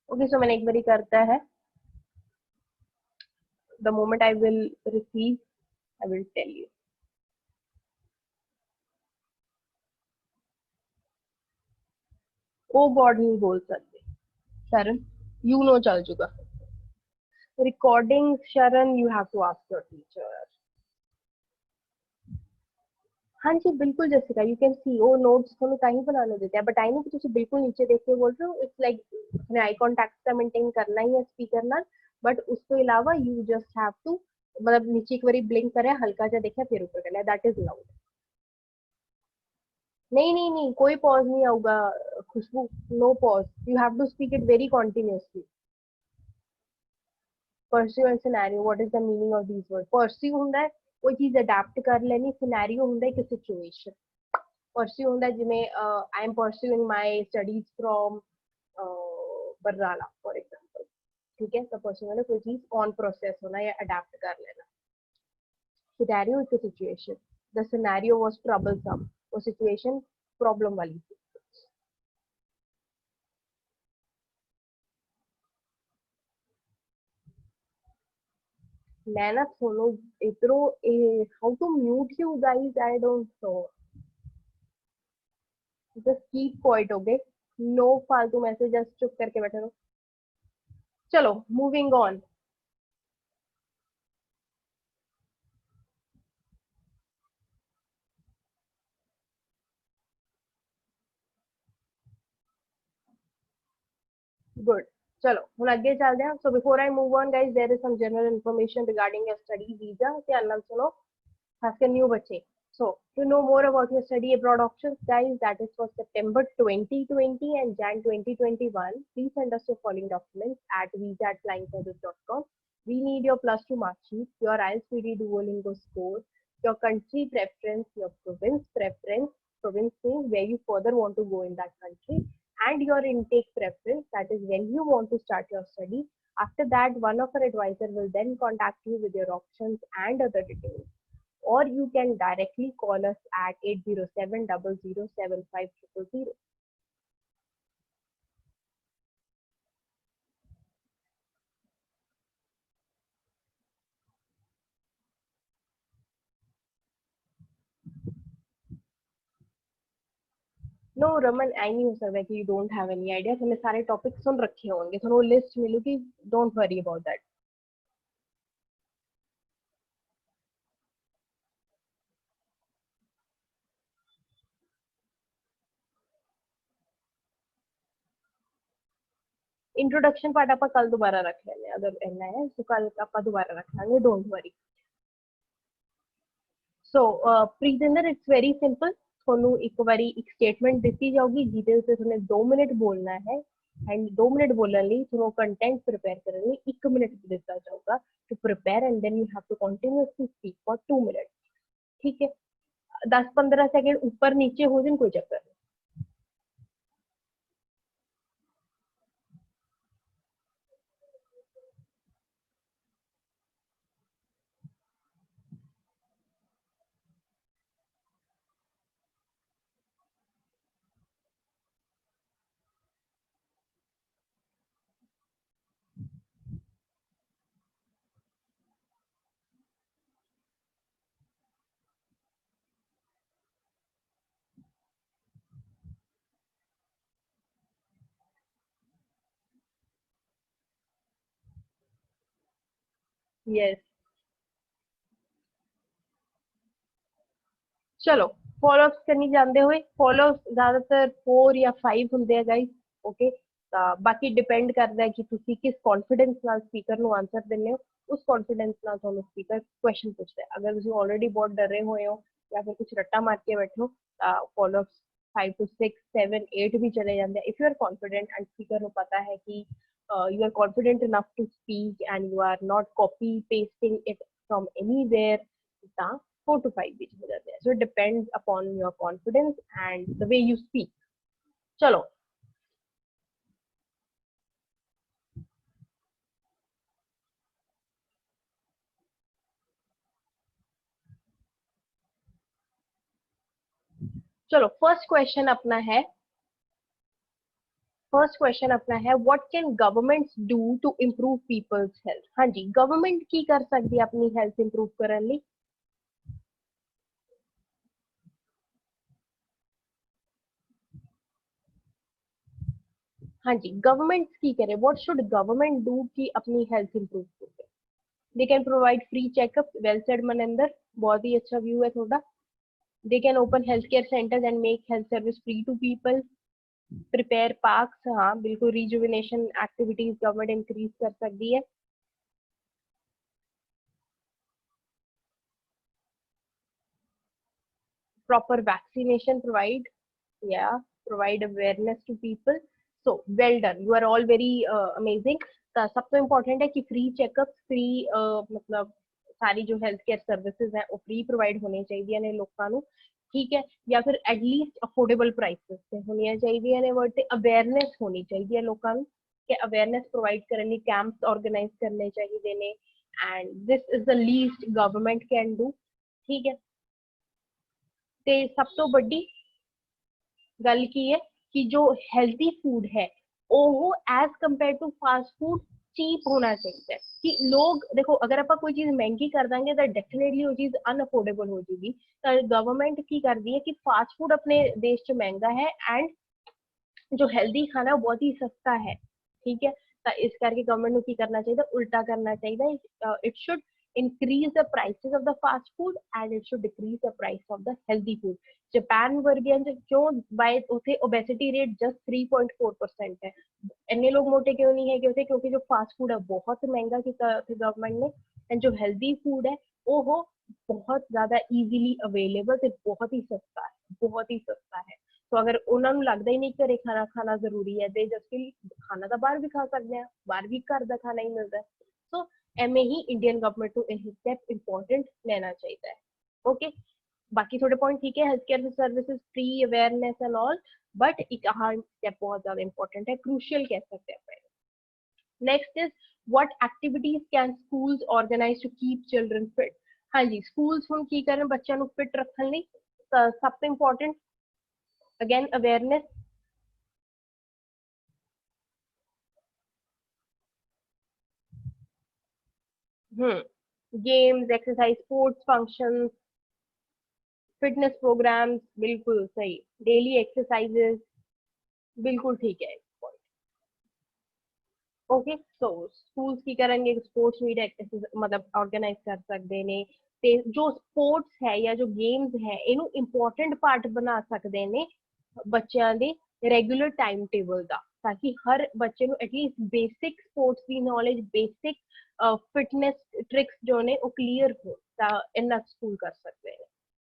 Okay, so मैंने एक बारी करता है, the moment I will receive I will tell you। Oh God नहीं बोल सकते शरण। You know चल चुका. Recording, Sharan, you have to ask your teacher. हाँ जी बिल्कुल जैसिका यू कैन सी वो नोट्स ਤੁਹਾਨੂੰ ਤਾਂ ਹੀ ਬਣਾਉਣੇ ਦਿੰਦੇ ਆ ਬਟ ਆਈ ਨਹੀਂ ਕਿ ਤੁਸੀਂ ਬਿਲकुल नीचे देख के बोल रहे हो इट्स लाइक अपने आई कॉन्टैक्ट का मेंटेन करना ही है स्पीकर ਨਾਲ बट ਉਸ ਤੋਂ ਇਲਾਵਾ यू जस्ट हैव टू मतलब नीचे एक बारी ब्लिंक करे हल्का सा देखा फिर ऊपर करना दैट इज लाउड नहीं नहीं नहीं कोई पॉज नहीं आऊगा Khushboo no pause you have to speak it very continuously pursue and scenario what is the meaning of these words pursue ਹੁੰਦਾ ਹੈ कोई चीज अडैप्ट कर लेनी सिनेरियो ਹੁੰਦਾ है कि सिचुएशन pursue ਹੁੰਦਾ ਜਿਵੇਂ I am pursuing my studies from Barnala for example ठीक है तो pursue मतलब कोई चीज on process होना या अडैप्ट कर लेना scenario is a situation the scenario was troublesome वो situation problem वाली थी मैं ना थोड़ा इधरों how to mute you guys I don't know just keep quiet okay no फालतू मैसेज जस्ट चुप करके बैठे रहो चलो मूविंग ऑन गुड चलो ਹੁਣ ਅੱਗੇ ਚੱਲਦੇ ਹਾਂ so before I move on guys there is some general information regarding your study visa ਧਿਆਨ ਨਾਲ ਸੁਣੋ ਖਾਸ ਕਰ ਨਿਊ ਬੱਚੇ so to know more about your study abroad options guys that is for September 2020 and Jan 2021 please send us your following documents at visa@flyingservice.com we need your plus 2 mark sheet your IELTS PD Duolingo score your country preference your province preference province means where you further want to go in that country and your intake preference that is when you want to start your study after that one of our advisor will then contact you with your options and other details or you can directly call us at 807007500. No Raman आई नहीं हो सकता कि you don't have any idea तुमने सारे topic सुन रखे होंगे थोड़ा लिस्ट मिलेगी don't worry about that introduction part आप कल दोबारा रख लेंगे अगर इतना है तो कल आप दोबारा रख लेंगे don't worry so presenter it's very simple ਤੁਹਾਨੂੰ ਇੱਕ ਵਾਰੀ ਇੱਕ ਸਟੇਟਮੈਂਟ ਦਿੱਤੀ ਜਾਊਗੀ ਜਿਹਦੇ ਉੱਤੇ ਤੁਹਾਨੂੰ 2 ਮਿੰਟ ਬੋਲਣਾ ਹੈ ਐਂਡ 2 ਮਿੰਟ ਬੋਲਣ ਲਈ ਤੁਹਾਨੂੰ ਕੰਟੈਂਟ ਪ੍ਰਿਪੇਅਰ ਕਰਨ ਲਈ 1 ਮਿੰਟ ਦਿੱਤਾ ਜਾਊਗਾ to prepare and then you have to continuously speak for 2 minute ठीक है 10-15 सेकंड ऊपर नीचे हो जाए कोई चक्कर नहीं यस चलो फॉलोअप्स करनी जानते हुए फॉलोअप्स ज्यादातर 4 या 5 ਹੁੰਦੇ ਆ ਗਾइस ओके ਤਾਂ ਬਾਕੀ ਡਿਪੈਂਡ ਕਰਦਾ ਹੈ ਕਿ ਤੁਸੀਂ ਕਿਸ ਕੌਨਫੀਡੈਂਸ ਨਾਲ ਸਪੀਕਰ ਨੂੰ ਆਨਸਰ ਦਿੰਦੇ ਹੋ ਉਸ ਕੌਨਫੀਡੈਂਸ ਨਾਲ ਤੁਹਾਨੂੰ ਸਪੀਕਰ ਕੁਐਸਚਨ ਪੁੱਛਦਾ ਹੈ ਅਗਰ ਤੁਸੀਂ ਆਲਰੇਡੀ ਬਹੁਤ ਡਰੇ ਹੋਏ ਹੋ ਜਾਂ ਫਿਰ ਕੁਝ ਰੱਟਾ ਮਾਰ ਕੇ ਬੈਠੇ ਹੋ ਤਾਂ ਫॉलोअप्स 5 to 6 7 8 भी चले जाते हैं if you are confident and speaker को पता है कि you are confident enough to speak and you are not copy pasting it from anywhere ਤਾਂ 4 to 5 भी हो जाते हैं so it depends upon your confidence and the way you speak चलो चलो फर्स्ट क्वेश्चन अपना है what can governments do to improve people's health हाँ जी गवर्नमेंट की कर सकती है अपनी हेल्थ इंप्रूव करने ਲਈ हाँ जी, गवर्नमेंट की करे, व्हाट शुड गवर्नमेंट डू कि अपनी हेल्थ इंप्रूव करे? They can provide free checkup, well said Maninder, बहुत ही अच्छा व्यू है थोड़ा. They can open health care centres and make health service free to people. Prepare parks, हाँ बिल्कुल, रिजुविनेशन एक्टिविटीज गवर्नमेंट इंक्रीज कर सकती है. Proper vaccination provide, yeah, provide awareness to people. So well done, you are all very amazing. सबसे important है कि free checkup, free मतलब सारी जो हेल्थ केयर सर्विसेज है वो फ्री प्रोवाइड होनी चाहिए ने लोगों ਨੂੰ, ठीक है, या फिर एटलीस्ट अफोर्डेबल प्राइसेस ਤੇ ਹੋਣੀਆਂ ਚਾਹੀਦੀਆਂ ਨੇ, ਵਰਡ ਤੇ ਅਵੇਅਰਨੈਸ ਹੋਣੀ ਚਾਹੀਦੀ ਹੈ ਲੋਕਾਂ ਨੂੰ ਕਿ ਅਵੇਅਰਨੈਸ ਪ੍ਰੋਵਾਈਡ ਕਰਨ ਲਈ ਕੈਂਪਸ ਆਰਗੇਨਾਈਜ਼ ਕਰਨੇ ਚਾਹੀਦੇ ਨੇ, and this is the least government can do, ਠੀਕ ਹੈ. ਤੇ ਸਭ ਤੋਂ ਵੱਡੀ ਗੱਲ ਕੀ ਹੈ ਕਿ ਜੋ ਹੈਲਦੀ ਫੂਡ ਹੈ ਉਹ as compare to fast food cheap ਹੋਣਾ ਚਾਹੀਦਾ ਹੈ ਕਿ ਲੋਕ ਦੇਖੋ, ਅਗਰ ਆਪਾਂ ਕੋਈ ਚੀਜ਼ ਮਹਿੰਗੀ ਕਰ ਦਾਂਗੇ ਤਾਂ ਡੈਫੀਨੇਟਲੀ ਉਹ ਚੀਜ਼ ਅਨਅਫੋਰਡੇਬਲ ਹੋ ਜਾਏਗੀ. ਤਾਂ ਗਵਰਨਮੈਂਟ ਕੀ ਕਰਦੀ ਹੈ ਕਿ ਫਾਸਟ ਫੂਡ ਆਪਣੇ ਦੇਸ਼ 'ਚ ਮਹਿੰਗਾ ਹੈ ਐਂਡ ਜੋ ਹੈਲਦੀ ਖਾਣਾ ਉਹ ਬਹੁਤ ਹੀ ਸਸਤਾ ਹੈ, ਠੀਕ ਹੈ. ਤਾਂ ਇਸ ਕਰਕੇ ਗਵਰਨਮੈਂਟ ਨੂੰ ਕੀ ਕਰਨਾ ਚਾਹੀਦਾ, ਉਲਟਾ ਕਰਨਾ ਚਾਹੀਦਾ. It should increase the prices of the fast food and it should decrease the price of the healthy food. Japan ਵਰਗਿਆਂ ਚ ਕਿਉਂ ਬਾਈ ਉਥੇ obesity rate just 3.4% ਹੈ, ਇੰਨੇ ਲੋਕ ਮੋਟੇ ਕਿਉਂ ਨਹੀਂ ਹੈਗੇ ਉਥੇ? ਕਿਉਂਕਿ ਜੋ ਫਾਸਟ ਫੂਡ ਹੈ ਬਹੁਤ ਮਹਿੰਗਾ ਕੀਤਾ ਉਥੇ ਗਵਰਨਮੈਂਟ ਨੇ, ਐਂਡ ਜੋ ਹੈਲਦੀ ਫੂਡ ਹੈ ਉਹ ਬਹੁਤ ਜ਼ਿਆਦਾ ਈਜ਼ੀਲੀ ਅਵੇਲੇਬਲ ਤੇ ਬਹੁਤ ਹੀ ਸਸਤਾ ਹੈ, ਬਹੁਤ ਹੀ ਸਸਤਾ ਹੈ. ਸੋ ਅਗਰ ਉਹਨਾਂ ਨੂੰ ਲੱਗਦਾ ਹੀ ਨਹੀਂ ਘਰੇ ਖਾਣਾ ਖਾਣਾ ਜ਼ਰੂਰੀ ਹੈ, ਦੇ ਜਸਟ ਖਾਣਾ ਤਾਂ ਬਾਹਰ ਵੀ ਖਾ ਸਕਦੇ ਆ, ਬਾਹਰ ਵੀ ਘਰ ਦਾ ਖਾਣਾ ਹੀ ਮਿਲਦਾ. ਸੋ ਐਵੇਂ ਹੀ ਇੰਡੀਅਨ ਗਵਰਨਮੈਂਟ ਨੂੰ ਇਹ ਸਟੈਪ ਇੰਪੋਰਟੈਂਟ ਲੈਣਾ ਚਾਹੀਦਾ ਹੈ. ਓਕੇ, ਬਾਕੀ ਤੁਹਾਡੇ ਪੁਆਇੰਟ ਠੀਕ ਹੈ, health care services free, awareness and all, but ਇੱਕ ਆਹ ਸਟੈਪ ਬਹੁਤ ਜ਼ਿਆਦਾ ਇੰਪੋਰਟੈਂਟ ਹੈ, ਕ੍ਰੂਸ਼ੀਅਲ ਕਹਿ ਸਕਦੇ ਆਪਾਂ. Next is what activities can schools organize to keep children fit? ਹਾਂਜੀ, ਸਕੂਲਸ ਹੁਣ ਕੀ ਕਰਨ ਬੱਚਿਆਂ ਨੂੰ ਫਿਟ ਰੱਖਣ ਲਈ? ਸਭ ਤੋਂ important again awareness, games, exercise, sports functions, fitness programmes, बिल्कुल सही, डेली एक्सरसाइजेस, बिल्कुल ठीक है. ओके, सो स्कूल्स की करेंगे स्पोर्ट्स मीट मतलब ऑर्गेनाइज कर सकते ने, ते जो स्पोर्ट्स है या जो गेम्स है इनू इंपॉर्टेंट पार्ट बना सकते ने बच्चों के रेगुलर टाइम टेबल का, ताकि हर बच्चे को एटलीस्ट बेसिक स्पोर्ट्स की नॉलेज, बेसिक फिटनेस ट्रिक्स जो ने वो क्लीयर हो, इन्ना स्कूल कर सकते हैं,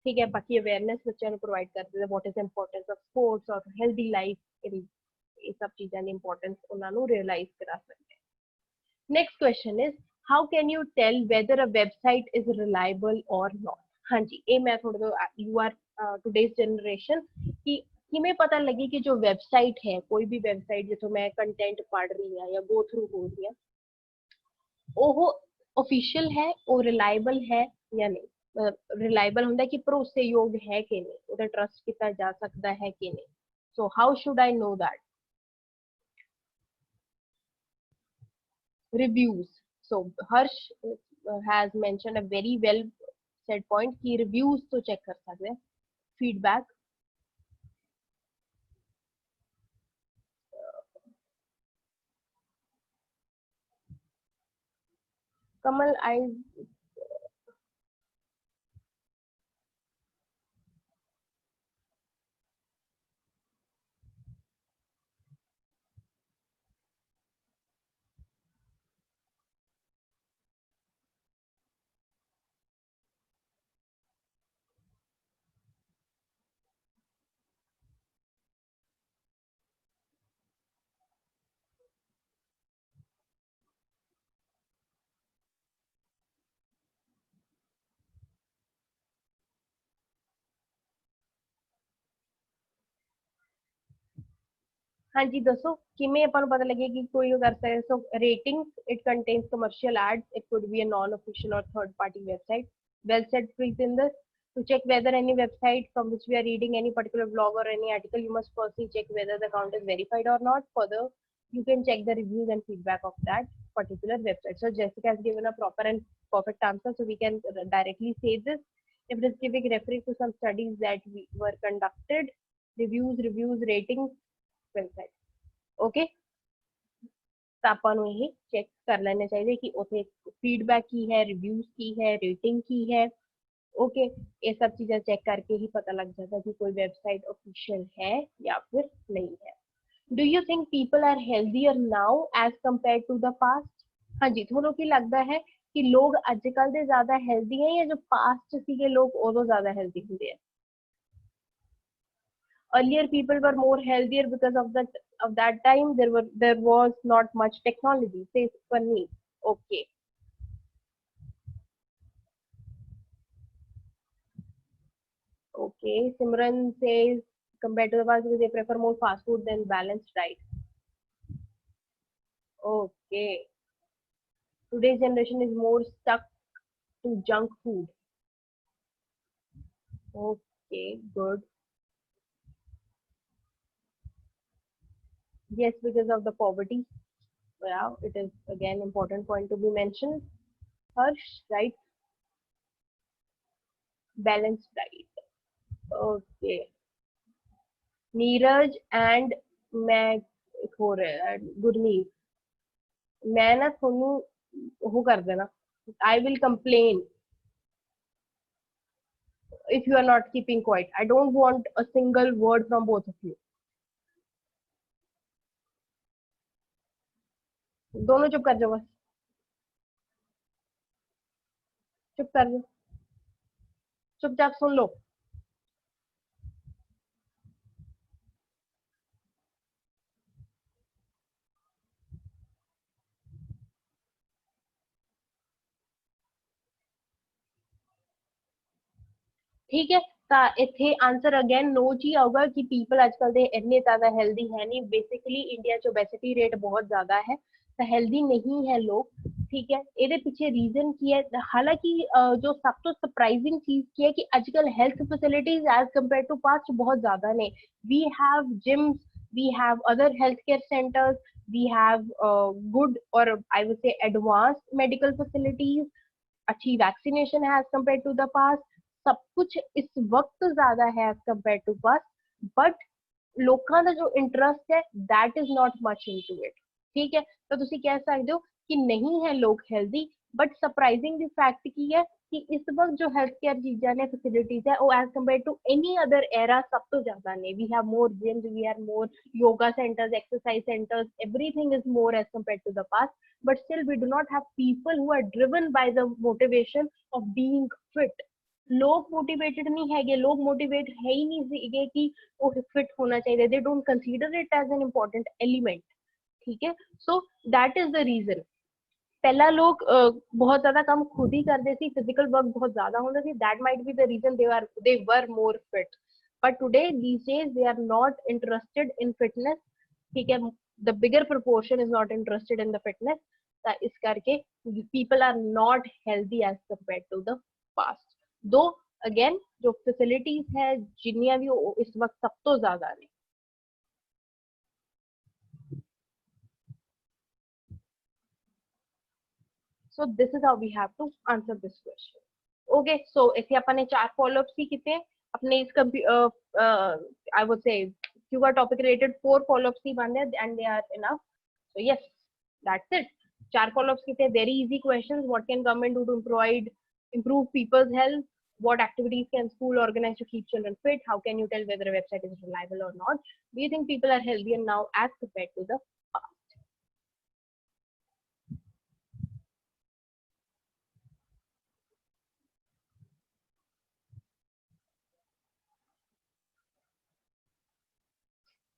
ठीक है. बाकी अवेयरनेस बच्चों को प्रोवाइड करते हैं what is importance of sports और हेल्दी लाइफ, ये सब चीज़ों की इंपॉर्टेंस उन्होंने रियलाइज करा सकते हैं. Next question is how can you tell whether a website is reliable और नॉट? हाँ जी, ये मैं थोड़ा यू आर टुडेज जनरेशन कि किमें पता लगी कि जो वेबसाइट है, कोई भी वेबसाइट जिसको मैं कंटेंट पढ़ रही हूँ या गो थ्रू हो रही है, वो ऑफिशियल है, वो रिलायबल है या नहीं? रिलायबल होता है कि भरोसेयोग है कि नहीं, उधर ट्रस्ट किया जा सकता है कि नहीं. So how should I know that? Reviews. So Harsh has mentioned a very well said point कि reviews तो check कर सकते हैं, feedback. Kamal, I हाँ जी दसो किमें अपन पता लगे कि कोई कर सकते. So ratings, it contains commercial ads, it could be a non-official or third party website. Well said Preetinder. To check whether any website from which we are reading any particular blog or any article, you must firstly check whether the account is verified or not. Further, you can check the reviews and feedback of that particular website. So Jessica has given a proper and perfect answer, so we can directly say this. If it is giving reference to some studies that were conducted, reviews, ratings, website. Okay, ਤਾਂ ਆਪਾਂ ਨੂੰ ਇਹ check ਕਰ ਲੈਣਾ ਚਾਹੀਦਾ ਕਿ ਉਥੇ feedback ਕੀ ਹੈ, ਰਿਵਿਊਜ਼ ਕੀ ਹੈ, ਰੇਟਿੰਗ ਕੀ ਹੈ। ओके, ये सब चीजें चेक करके ही पता लग जाता है कि कोई वेबसाइट ऑफिशियल है या फिर नहीं है। Do you think people are healthier now as compare to the past? हाँ जी, ਤੁਹਾਨੂੰ ਕੀ ਲੱਗਦਾ ਹੈ ਕਿ ਲੋਕ ਅੱਜ ਕੱਲ ਦੇ ਜ਼ਿਆਦਾ ਹੈਲਦੀ ਹੈ ਜਾਂ ਜੋ ਪਾਸਟ ਸੀਗੇ ਲੋਕ ਉਦੋਂ ਜ਼ਿਆਦਾ ਹੈਲਦੀ ਹੁੰਦੇ ਆ? Earlier people were more healthier because of that time there was not much technology, says Funny. Okay. Okay, Simran says compared to the past, they prefer more fast food than balanced diet. Okay, today's generation is more stuck to junk food. Okay, good. Yes, because of the poverty. Yeah, it is again important point to be mentioned. Harsh, right? Balanced diet. Okay. Neeraj and मैं हो रहा है गुरमीत, मैं ना थोनू वो कर देना, I will complain if you are not keeping quiet. I don't want a single word from both of you. दोनों चुप कर जाओ, बस चुप कर जाओ, चुपचाप सुन लो। ठीक है, ਤਾਂ ਇੱਥੇ ਆਨਸਰ ਅਗੇਨ ਨੋ ਚ ਹੀ ਆਊਗਾ ਕਿ ਪੀਪਲ ਅੱਜ ਕੱਲ ਦੇ ਇੰਨੇ ਜ਼ਿਆਦਾ ਹੈਲਦੀ ਹੈ ਨਹੀਂ। ਬੇਸਿਕਲੀ ਇੰਡੀਆ ਚ ਓਬੈਸਿਟੀ ਰੇਟ ਬਹੁਤ ਜ਼ਿਆਦਾ ਹੈ, ਤਾਂ ਹੈਲਦੀ ਨਹੀਂ ਹੈ ਲੋਕ। ਠੀਕ ਹੈ, ਇਹਦੇ ਪਿੱਛੇ ਰੀਜ਼ਨ ਕੀ ਹੈ? ਹਾਲਾਂਕਿ ਜੋ ਸਭ ਤੋਂ ਸਰਪ੍ਰਾਈਜ਼ਿੰਗ ਚੀਜ਼ ਕੀ ਹੈ ਕਿ ਅੱਜ ਕੱਲ health facilities as compare to past ਬਹੁਤ ਜ਼ਿਆਦਾ ਨੇ। We have gyms, we have other healthcare centers, we have good, or I would say advanced medical facilities, अच्छी वैक्सीनेशन है as compared to the past, सब कुछ इस वक्त ज्यादा है as compared to past, but ਲੋਕਾਂ ਦਾ ਜੋ ਇੰਟਰਸਟ ਹੈ that is not much into it। ਠੀਕ ਹੈ, ਤਾਂ ਤੁਸੀਂ ਕਹਿ ਸਕਦੇ ਹੋ ਕਿ ਨਹੀਂ ਹੈ ਲੋਕ healthy, but surprising the fact ਕੀ ਹੈ ਕਿ ਇਸ ਵਕਤ ਜੋ ਹੈਲਥ ਕੇਅਰ ਚੀਜ਼ਾਂ ਨੇ, ਫੈਸਿਲਿਟੀਜ਼ ਹੈ, ਉਹ as compare to any other era ਸਭ ਤੋਂ ਜ਼ਿਆਦਾ ਨੇ। We have more gyms, we have more yoga centers, exercise centers, everything is more as compared to the past, but still we do not have people who are driven by the motivation of being fit। ਲੋਕ motivated ਨਹੀਂ ਹੈਗੇ, ਲੋਕ motivate ਹੈ ਹੀ ਨਹੀਂ ਸੀਗੇ ਕਿ ਉਹ fit ਹੋਣਾ ਚਾਹੀਦਾ। ਦੇ don't consider it as an important element. ਠੀਕ ਹੈ, ਸੋ दैट इज द रीजन। ਪਹਿਲਾਂ ਲੋਕ ਬਹੁਤ ਜ਼ਿਆਦਾ ਕੰਮ ਖੁਦ ਹੀ ਕਰਦੇ ਸੀ, ਫਿਜ਼ੀਕਲ ਵਰਕ ਬਹੁਤ ਜ਼ਿਆਦਾ ਹੁੰਦਾ ਸੀ, that might be the reason they were more fit, but today these days they are not interested in fitness। ठीक है, the bigger proportion is not interested in the fitness, ਤਾਂ ਇਸ ਕਰਕੇ people are not healthy as compared to the past। दो again जो facilities है जिन्नियां भी इस वक्त सब तो ज्यादा ने। So this is how we have to answer this question। Okay, so इसे अपन ने 4 फॉलोअप्स ही कितने अपने इस I would say QA topic related 4 follow-ups ही बन है and they are enough। So yes, that's it। 4 follow-ups कितने very easy questions। what can government do to improve people's health? What activities can school organize to keep children fit? How can you tell whether a website is reliable or not? Do you think people are healthier now as compared to the past?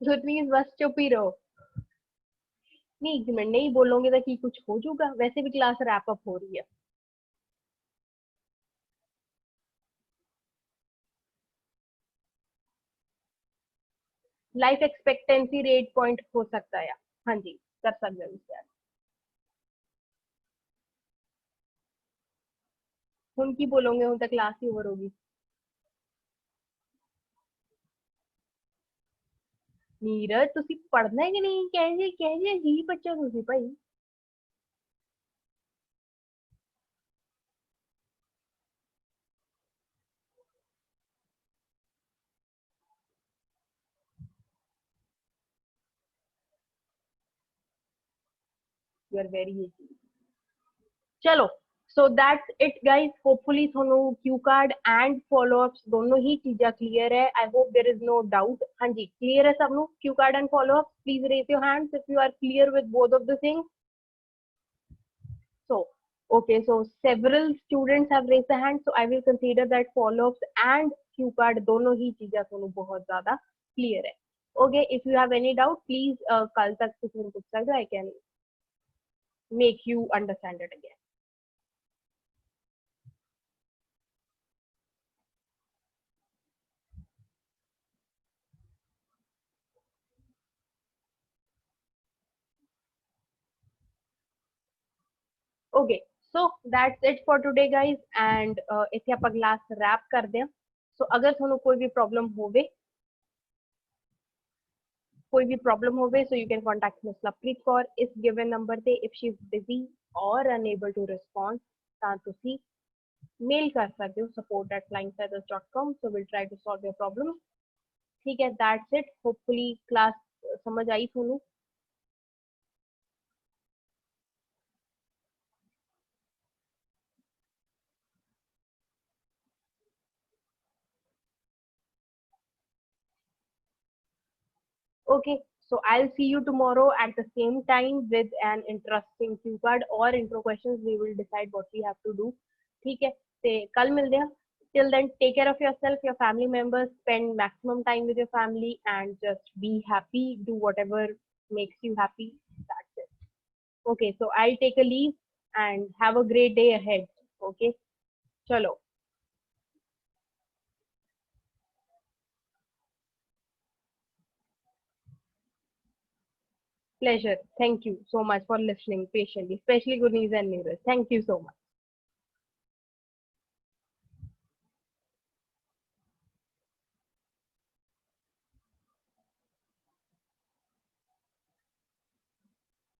So it means बस चुप ही रहो। नहीं, एक minute नहीं बोलोगे तो कि कुछ हो जाऊगा, वैसे भी क्लास रैप अप हो रही है। लाइफ एक्सपेक्टेंसी रेट पॉइंट हो सकता है। हाँ जी, कर सकते हो। ਹੁਣ ਕੀ ਬੋਲੋਗੇ? ਹੁਣ ਤਾਂ ਕਲਾਸ ਹੀ ਓਵਰ ਹੋਗੀ। ਨੀਰਜ ਤੁਸੀਂ ਪੜ੍ਹਨਾ ਹੈ ਕਿ ਨਹੀਂ? ਕਹੇ ਜੇ ਹੀ ਬੱਚਾ ਤੁਸੀਂ ਭਾਈ। You are very easy. चलो, so that's it guys. Hopefully थोनू क्यू कार्ड एंड फॉलोअप्स दोनों ही चीज़ा क्लियर है. I hope there is no doubt. हाँ जी, क्लियर है सबनू cue card and follow ups? Please raise your hands if you are clear with both of the things. So, okay, so several students have raised their hands, so I will consider that follow-ups and Q card दोनों ही चीज़ें थोनू बहुत ज़्यादा clear है. Okay, if you have any doubt, please कल तक किसी ने पूछ सकते हो. I can make you understand it again. Okay, so that's it for today guys, and इथे आप class wrap कर दें. So अगर थोनू कोई भी problem होवे, so you can contact Miss Lappreet Kaur इस given number पे. If she is busy or unable to respond, ਤਾਂ ਤੁਸੀਂ mail कर सकते हो support@flyingfeathers.com. So we'll try to solve your problem. ठीक है, that's it. Hopefully class समझ आई थोनू. Okay, so I'll see you tomorrow at the same time with an interesting cue card or intro questions. We will decide what we have to do. ठीक है, ते कल मिलते हैं. Till then, take care of yourself, your family members. Spend maximum time with your family and just be happy. Do whatever makes you happy. That's it. Okay, so I'll take a leave and have a great day ahead. Okay, chalo. Pleasure. Thank you so much for listening patiently, especially Gurneez and Neeraj. Thank you so much.